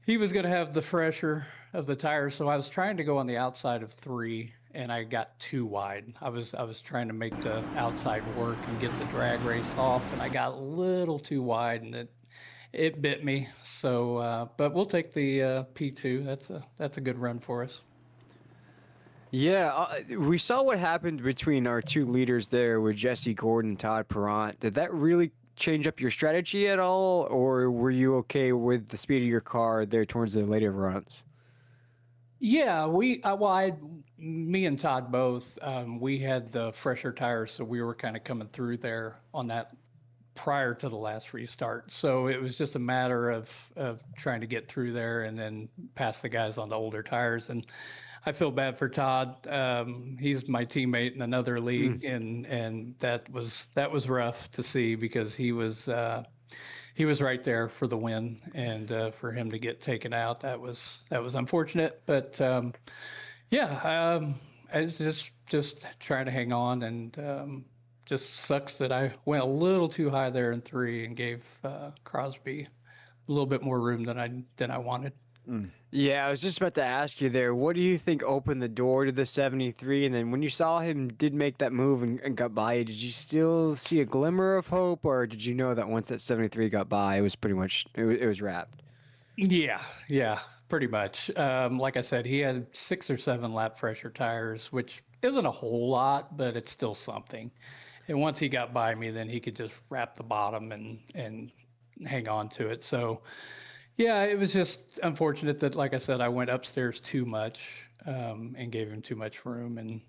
G: he was going to have the fresher of the tires, so I was trying to go on the outside of 3, and I got too wide. I was trying to make the outside work and get the drag race off, and I got a little too wide, and it bit me. So, but we'll take the P2. That's a good run for us.
F: Yeah, we saw what happened between our two leaders there with Jesse Gordon and Todd Perrant. Did that really change up your strategy at all, or were you okay with the speed of your car there towards the later runs?
G: Yeah, me and Todd both, we had the fresher tires, so we were kind of coming through there on that prior to the last restart. So it was just a matter of trying to get through there and then pass the guys on the older tires. And I feel bad for Todd. He's my teammate in another league, and that was rough to see because he was right there for the win, and for him to get taken out, that was unfortunate. But yeah, I was just trying to hang on, and just sucks that I went a little too high there in 3 and gave Crosby a little bit more room than I wanted.
F: Yeah, I was just about to ask you there. What do you think opened the door to the 73? And then when you saw him did make that move and got by you, did you still see a glimmer of hope, or did you know that once that 73 got by, it was pretty much it was wrapped?
G: Yeah, pretty much. Like I said, he had 6 or 7 lap fresher tires, which isn't a whole lot, but it's still something. And once he got by me, then he could just wrap the bottom and hang on to it. So yeah, it was just unfortunate that, like I said, I went upstairs too much, and gave him too much room.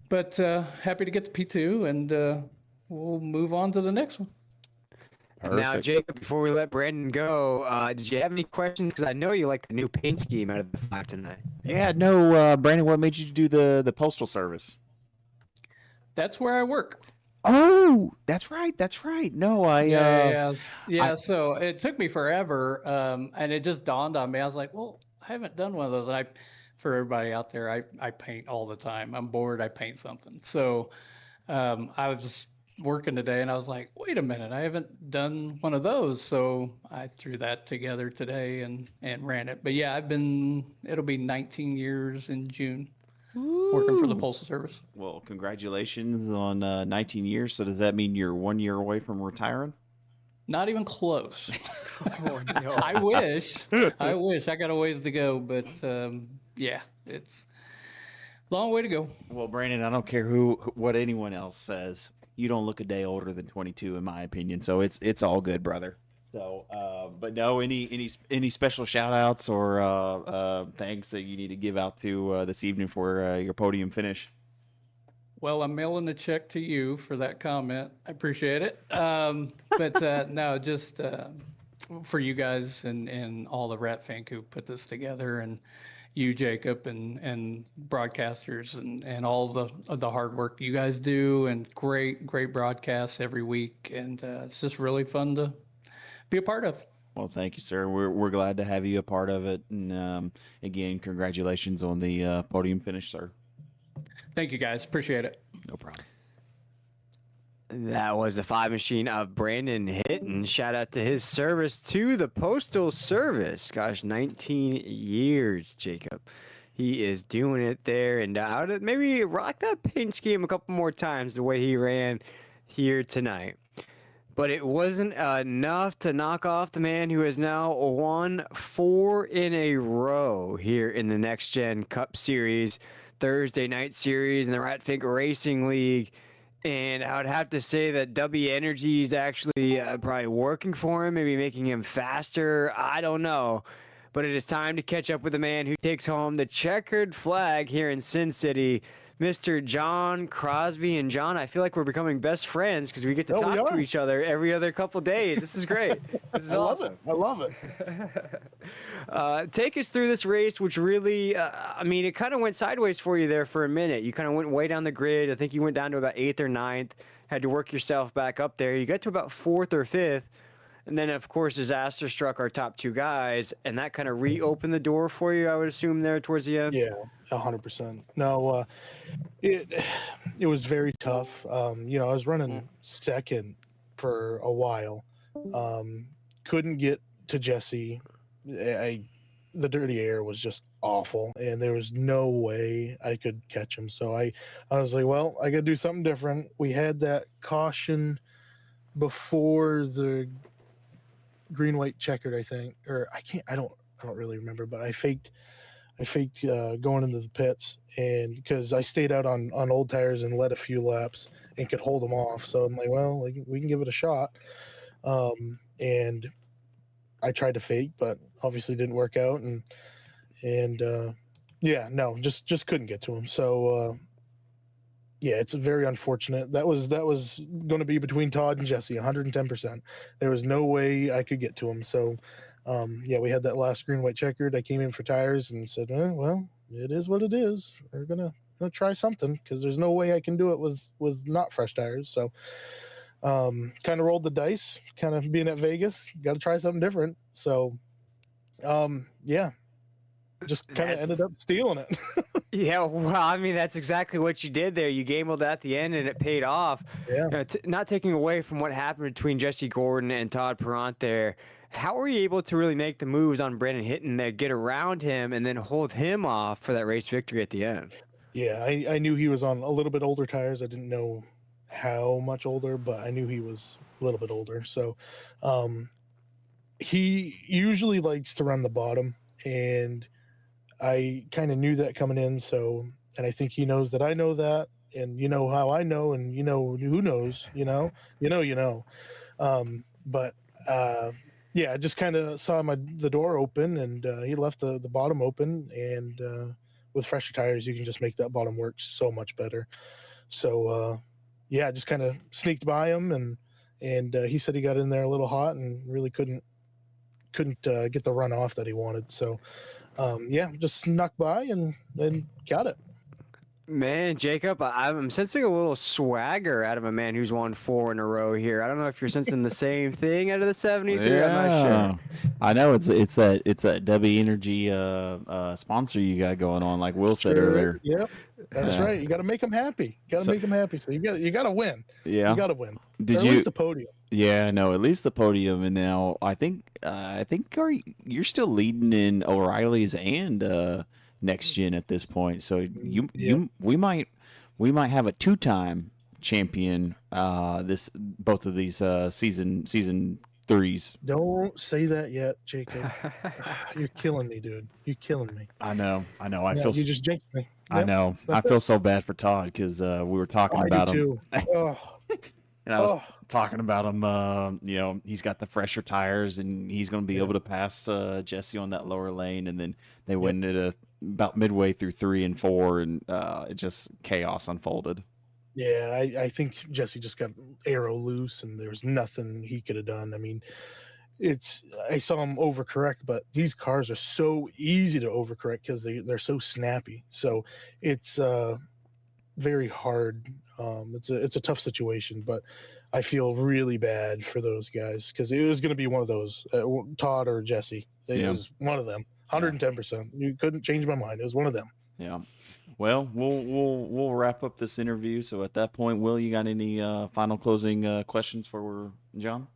G: But happy to get the P2, and we'll move on to the next one.
F: Now,
C: Perfect.
F: Jacob, before we let Brandon go, did you have any questions? Because I know you like the new paint scheme out of the 5 tonight.
C: Yeah, no, Brandon, what made you do the postal service?
G: That's where I work.
C: Oh, that's right. That's right. No,
G: Yeah. So it took me forever, and it just dawned on me. I was like, well, I haven't done one of those. And for everybody out there, I paint all the time. I'm bored, I paint something. So I was just working today, and I was like, wait a minute, I haven't done one of those. So I threw that together today and ran it. But yeah, it'll be 19 years in June working for the Postal Service.
C: Well, congratulations on 19 years. So does that mean you're 1 year away from retiring?
G: Not even close.
F: Oh, no.
G: I wish. I got a ways to go, but yeah, it's a long way to go.
C: Well, Brandon, I don't care what anyone else says. You don't look a day older than 22, in my opinion. So it's all good, brother. So, but no, any special shout outs or thanks that you need to give out to this evening for your podium finish?
G: Well, I'm mailing a check to you for that comment. I appreciate it. But no, just for you guys and all the Rat Fink who put this together, and you, Jacob, and broadcasters and all the hard work you guys do, and great broadcasts every week. And it's just really fun to be a part of.
C: Well, thank you, sir. We're glad to have you a part of it. And again, congratulations on the podium finish, sir.
G: Thank you, guys. Appreciate it.
C: No problem.
F: That was the 5 machine of Brandon Hitton. Shout out to his service to the Postal Service. Gosh, 19 years, Jacob. He is doing it there, and maybe rock that paint scheme a couple more times the way he ran here tonight. But it wasn't enough to knock off the man who has now won 4 in a row here in the Next Gen Cup Series, Thursday night series in the Rat Fink Racing League. And I would have to say that W Energy is actually probably working for him, maybe making him faster. I don't know. But it is time to catch up with the man who takes home the checkered flag here in Sin City, Mr. John Crosby. And John, I feel like we're becoming best friends because we get to talk to each other every other couple days. This is great. This is awesome.
H: I love it.
F: Take us through this race, which really, it kind of went sideways for you there for a minute. You kind of went way down the grid. I think you went down to about 8th or 9th, had to work yourself back up there. You got to about 4th or 5th. And then, of course, disaster struck our top 2 guys, and that kind of reopened the door for you, I would assume, there towards the end?
H: Yeah, 100%. No, it was very tough. I was running second for a while. Couldn't get to Jesse. The dirty air was just awful, and there was no way I could catch him. So I was like, well, I got to do something different. We had that caution before the green white checkered, I think, or I don't really remember, but I faked going into the pits, and because I stayed out on old tires and led a few laps and could hold them off, so I'm like, well, we can give it a shot. And I tried to fake, but obviously didn't work out, and yeah, no, just couldn't get to him. So yeah, it's very unfortunate. That was going to be between Todd and Jesse, 110%. There was no way I could get to him. So yeah, we had that last green white checkered. I came in for tires and said, well, it is what it is. We're gonna try something, because there's no way I can do it with not fresh tires. So kind of rolled the dice, kind of being at Vegas, got to try something different. So yeah, just kind of ended up stealing it.
F: Yeah, well, I mean, that's exactly what you did there. You gambled at the end, and it paid off.
H: Yeah.
F: Not taking away from what happened between Jesse Gordon and Todd Perrant there, how were you able to really make the moves on Brandon Hitton there, get around him, and then hold him off for that race victory at the end?
H: Yeah, I knew he was on a little bit older tires. I didn't know how much older, but I knew he was a little bit older. So he usually likes to run the bottom, and I kind of knew that coming in. So, and I think he knows that I know that, and you know how I know, and you know who knows, but yeah, I just kind of saw the door open, and he left the bottom open, and with fresher tires, you can just make that bottom work so much better. So yeah, just kind of sneaked by him, and he said he got in there a little hot and really couldn't get the run off that he wanted. So yeah, just snuck by and got it.
F: Man, Jacob, I'm sensing a little swagger out of a man who's won 4 in a row here. I don't know if you're sensing the same thing out of the 73.
C: Yeah.
F: I'm not sure.
C: I know it's that W Energy sponsor you got going on, like Will said earlier.
H: Yep, that's right. You got to make them happy. Make them happy. So you got to win. Yeah, you got to win.
C: Did
H: or
C: you?
H: At least the podium.
C: Yeah, no, at least the podium. And now I think you're still leading in O'Reilly's and Nextgen at this point. So we might have a 2-time champion both of these season 3s.
H: Don't say that yet, Jacob. You're killing me, dude. You're killing me.
C: I know.
H: You just jinxed me.
C: I know. I feel so bad for Todd, because we were talking about him.
H: Too. Oh.
C: And I was talking about him, he's got the fresher tires, and he's going to be able to pass Jesse on that lower lane. And then they went into about midway through 3 and 4, and it just chaos unfolded.
H: Yeah, I think Jesse just got arrow loose, and there was nothing he could have done. I mean, I saw him overcorrect, but these cars are so easy to overcorrect because they're so snappy. So it's very hard. It's a tough situation, but I feel really bad for those guys, because it was going to be one of those, Todd or Jesse. It was one of them, 110%. You couldn't change my mind. It was one of them.
C: Yeah. Well, we'll wrap up this interview. So at that point, Will, you got any final closing questions for John?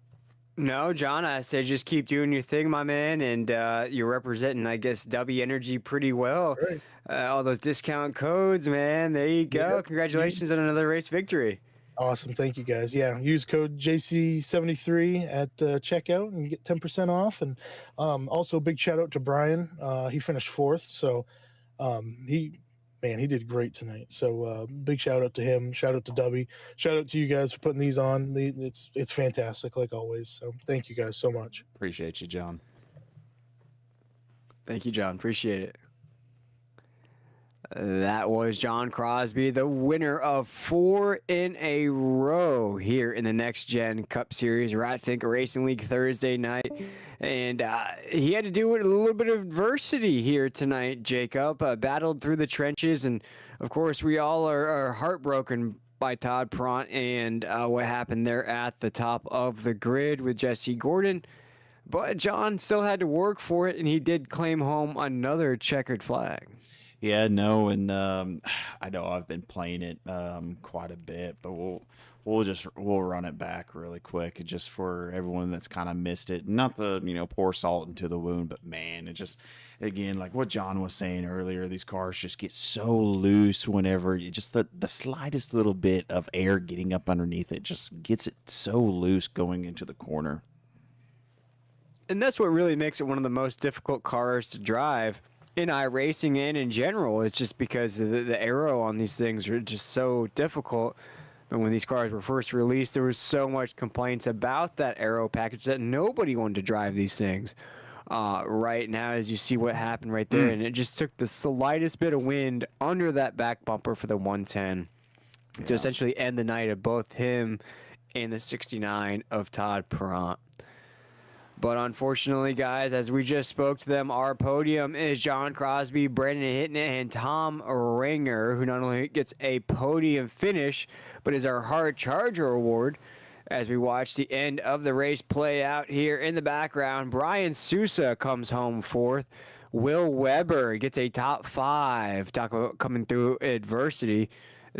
F: No, John, I said just keep doing your thing, my man, and you're representing, I guess, W Energy pretty well.
H: Right.
F: All those discount codes, man. There you go.
H: Yep.
F: Congratulations on another race victory.
H: Awesome. Thank you, guys. Yeah, use code JC73 at checkout and get 10% off. And also big shout out to Brian. He finished 4th, so he did great tonight. So big shout out to him. Shout out to Dubby. Shout out to you guys for putting these on. It's fantastic, like always. So thank you guys so much.
C: Appreciate you, John.
F: Thank you, John. Appreciate it. That was John Crosby, the winner of 4 in a row here in the Nextgen Cup Series, Ratfink Racing League Thursday night. And he had to do it a little bit of adversity here tonight, Jacob. Battled through the trenches. And, of course, we all are heartbroken by Todd Perrant and what happened there at the top of the grid with Jesse Gordon. But John still had to work for it, and he did claim home another checkered flag.
C: Yeah, no, and I know I've been playing it quite a bit, but we'll run it back really quick, just for everyone that's kind of missed it. Not to pour salt into the wound, but man, it just, again, like what John was saying earlier, these cars just get so loose whenever just the slightest little bit of air getting up underneath it just gets it so loose going into the corner.
F: And that's what really makes it one of the most difficult cars to drive in iRacing and in general. It's just because the aero on these things are just so difficult. And when these cars were first released, there was so much complaints about that aero package that nobody wanted to drive these things. Right now, as you see what happened right there, and it just took the slightest bit of wind under that back bumper for the 110 to essentially end the night of both him and the 69 of Todd Perrant. But unfortunately, guys, as we just spoke to them, our podium is John Crosby, Brandon Hitton, and Tom Ringer, who not only gets a podium finish, but is our Hard Charger Award. As we watch the end of the race play out here in the background, Brian Sousa comes home fourth. Will Weber gets a top 5. Talk about coming through adversity.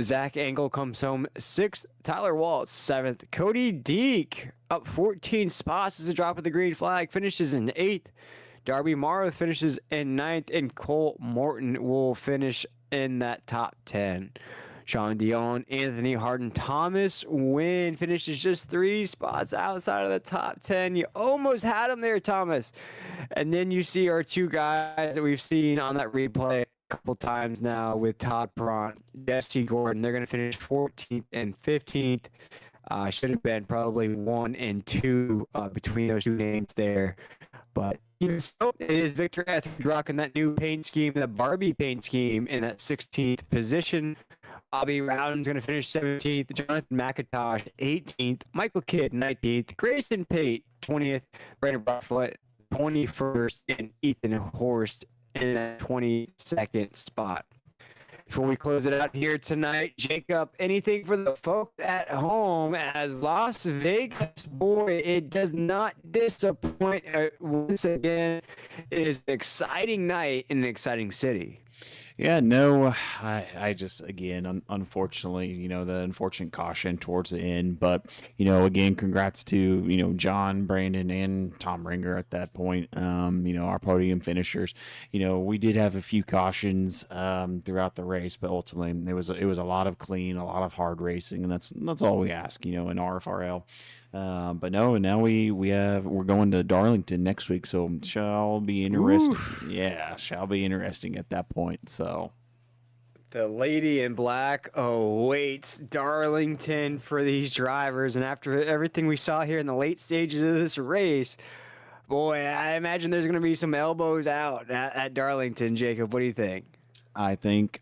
F: Zach Engel comes home 6th. Tyler Waltz 7th. Cody Deek up 14 spots as a drop of the green flag, finishes in 8th. Darby Morrow finishes in 9th, and Cole Morton will finish in that top 10. Sean Dion, Anthony Harden Thomas Wynn finishes just 3 spots outside of the top 10. You almost had him there, Thomas. And then you see our 2 guys that we've seen on that replay couple times now with Todd Perrant, Jesse Gordon. They're going to finish 14th and 15th. Should have been probably 1 and 2 between those 2 names there. But even so, it is Victor Etheridge rocking that new paint scheme, the Barbie paint scheme, in that 16th position. Bobby Rowden's going to finish 17th. Jonathan McIntosh, 18th. Michael Kidd, 19th. Grayson Pate, 20th. Brandon Barfoot, 21st. And Ethan Horst in that 22nd spot. Before we close it out here tonight, Jacob, anything for the folks at home, as Las Vegas, boy, it does not disappoint. Once again, it is an exciting night in an exciting city.
C: Yeah, no, I just, again, unfortunately, the unfortunate caution towards the end. But, again, congrats to, John, Brandon, and Tom Ringer at that point, our podium finishers. We did have a few cautions throughout the race, but ultimately it was a lot of clean, a lot of hard racing, and that's all we ask, in RFRL. But no, now we're going to Darlington next week, so shall be interesting. Yeah, shall be interesting at that point. So
F: the lady in black awaits Darlington for these drivers, and after everything we saw here in the late stages of this race, boy, I imagine there's going to be some elbows out at Darlington. Jacob, what do you think?
C: I think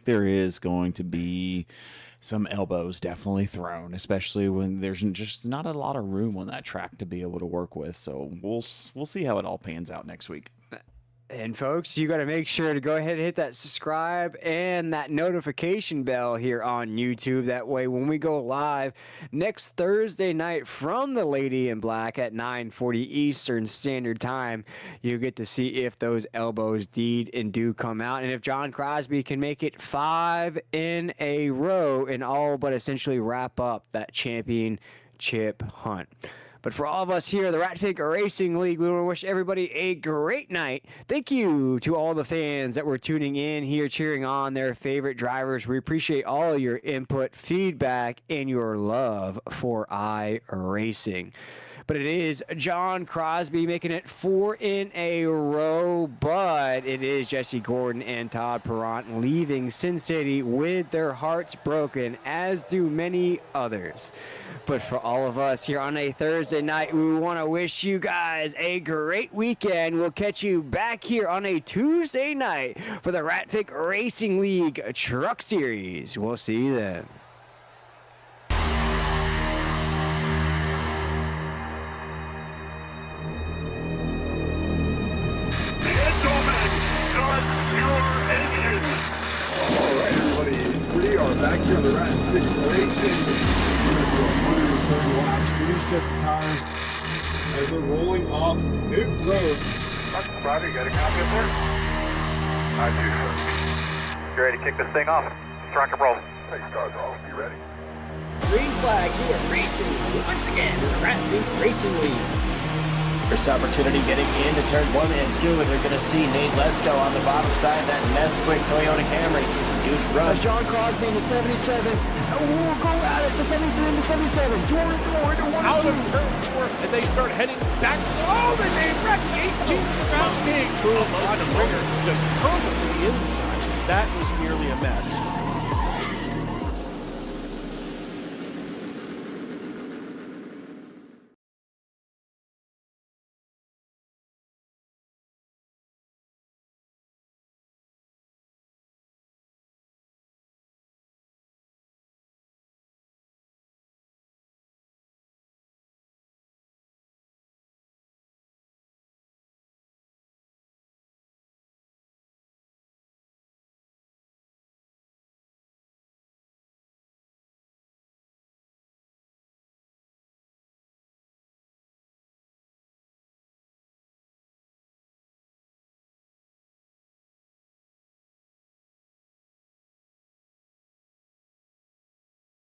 C: there is going to be some elbows definitely thrown, especially when there's just not a lot of room on that track to be able to work with. So we'll see how it all pans out next week.
F: And folks, you got to make sure to go ahead and hit that subscribe and that notification bell here on YouTube. That way, when we go live next Thursday night from the Lady in Black at 9:40 Eastern Standard Time, you get to see if those elbows do come out, and if John Crosby can make it 5 in a row and all but essentially wrap up that championship hunt. But for all of us here at the Ratfig Racing League, we want to wish everybody a great night. Thank you to all the fans that were tuning in here, cheering on their favorite drivers. We appreciate all your input, feedback, and your love for iRacing. But it is John Crosby making it 4 in a row, but it is Jesse Gordon and Todd Perrant leaving Sin City with their hearts broken, as do many others. But for all of us here on a Thursday night, we want to wish you guys a great weekend. We'll catch you back here on a Tuesday night for the Ratfig Racing League Truck Series. We'll see you then.
I: We are back here on the Ratfig Racing. We're going to do 130 laps, 3 sets of tires, as we're rolling off pit road.
J: Roger, you got a copy up there? I do, sir. You ready to kick this thing off? Let's rock and roll. Hey, stars off. You ready?
K: Green flag, you are racing once again in the Ratfig Racing League. First opportunity getting into turn 1 and 2, and you're going to see Nate Lesko on the bottom side of that Nesquik Toyota Camry. Huge run.
F: John Crosby in the 77. We'll go at it, the 73 and the 77. Door to door into 1
L: Out
F: and 2.
L: of turn 4, and they start heading back. Oh, the name wreck. 18's around big. Boom. On the ringer. Just hurled to the inside. That was nearly a mess.